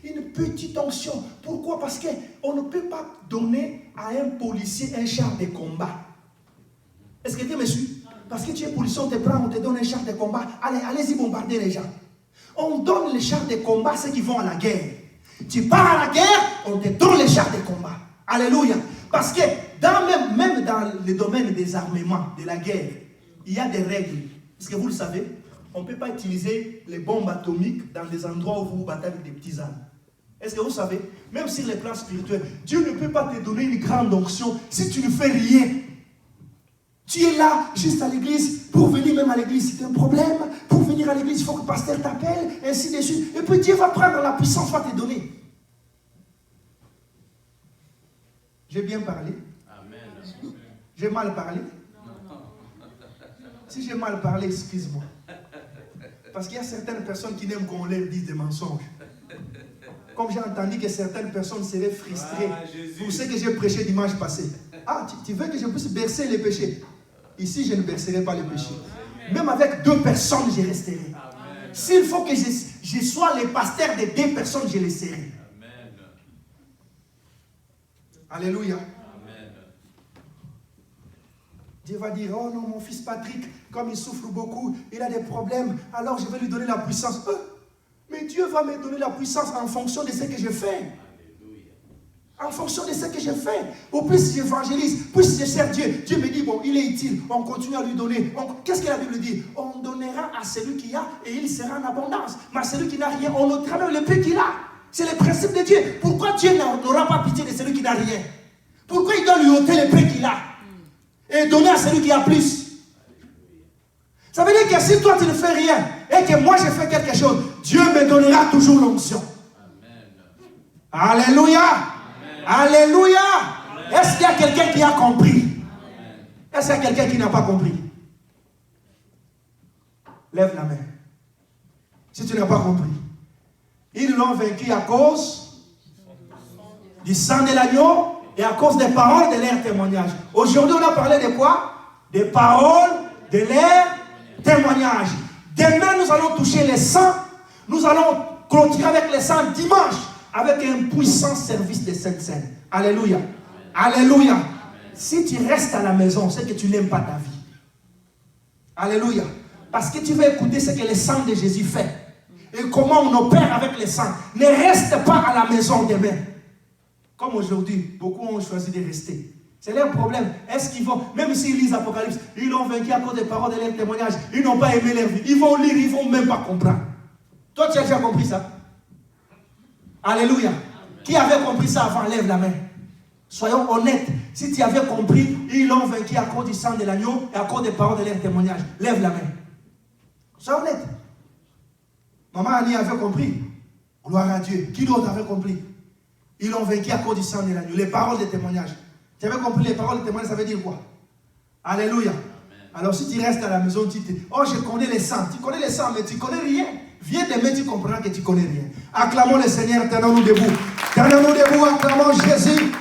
Une petite onction. Pourquoi? Parce qu'on ne peut pas donner à un policier un char de combat. Est-ce que tu me suis? Parce que tu es policier, on te prend, on te donne un char de combat. Allez-y bombarder les gens. On donne les chars de combat à ceux qui vont à la guerre. Tu pars à la guerre, on te donne les chars de combat. Alléluia. Parce que même dans le domaine des armements, de la guerre, il y a des règles. Est-ce que vous le savez? On ne peut pas utiliser les bombes atomiques dans des endroits où vous vous battez avec des petits armes. Est-ce que vous savez? Même sur les plans spirituels, Dieu ne peut pas te donner une grande onction si tu ne fais rien. Tu es là, juste à l'église, pour venir même à l'église, c'est un problème. Pour venir à l'église, il faut que le pasteur t'appelle, ainsi de suite. Et puis Dieu va prendre la puissance, va te donner. J'ai bien parlé? Amen. J'ai mal parlé? Non. Si j'ai mal parlé, excuse-moi. Parce qu'il y a certaines personnes qui n'aiment qu'on leur dise des mensonges. Comme j'ai entendu que certaines personnes seraient frustrées pour ce que j'ai prêché dimanche passé. Ah, tu veux que je puisse bercer les péchés? Ici, je ne bercerai pas les péchés. Même avec 2 personnes, je resterai. S'il faut que je sois le pasteur de 2 personnes, je les serai. Alléluia. Dieu va dire, oh non, mon fils Patrick, comme il souffre beaucoup, il a des problèmes, alors je vais lui donner la puissance. Mais Dieu va me donner la puissance en fonction de ce que je fais. En fonction de ce que je fais. Au plus j'évangélise, plus je sers Dieu. Dieu me dit, bon, il est utile, on continue à lui donner. Qu'est-ce que la Bible dit? On donnera à celui qui a et il sera en abondance. Mais à celui qui n'a rien, on ôtera même le peu qu'il a. C'est le principe de Dieu. Pourquoi Dieu n'aura pas pitié de celui qui n'a rien? Pourquoi il doit lui ôter le peu qu'il a et donner à celui qui a plus? Ça veut dire que si toi tu ne fais rien et que moi je fais quelque chose, Dieu me donnera toujours l'onction. Alléluia. Amen. Alléluia. Amen. Est-ce qu'il y a quelqu'un qui a compris? Est-ce qu'il y a quelqu'un qui n'a pas compris? Lève la main. Si tu n'as pas compris. Ils l'ont vaincu à cause du sang de l'agneau et à cause des paroles de leur témoignage. Aujourd'hui, on a parlé de quoi? Des paroles de leur témoignage. Demain, nous allons toucher les sang. Nous allons clôturer avec les sang dimanche avec un puissant service de Sainte Seine. Alléluia. Amen. Alléluia. Amen. Si tu restes à la maison, c'est que tu n'aimes pas ta vie. Alléluia. Parce que tu vas écouter ce que le sang de Jésus fait. Et comment on opère avec le sang. Ne reste pas à la maison demain. Comme aujourd'hui, beaucoup ont choisi de rester. C'est leur problème. Est-ce qu'ils vont, même s'ils lisent l'Apocalypse, ils l'ont vaincu à cause des paroles de leur témoignage, ils n'ont pas aimé leur vie. Ils vont lire, ils ne vont même pas comprendre. Toi, tu as déjà compris ça? Alléluia. Qui avait compris ça avant? Lève la main. Soyons honnêtes. Si tu avais compris, ils l'ont vaincu à cause du sang de l'agneau et à cause des paroles de leur témoignage. Lève la main. Soyons honnêtes. Maman Annie avait compris. Gloire à Dieu. Qui d'autre avait compris? Ils l'ont vaincu à cause du sang de l'agneau. Les paroles de témoignage. Tu avais compris les paroles de témoignage, ça veut dire quoi? Alléluia. Amen. Alors si tu restes à la maison, tu te dis, oh je connais les sangs. Tu connais les sangs, mais tu ne connais rien. Viens demain, tu comprendras que tu ne connais rien. Acclamons le Seigneur, tenons-nous debout. Tenons-nous debout, acclamons Jésus.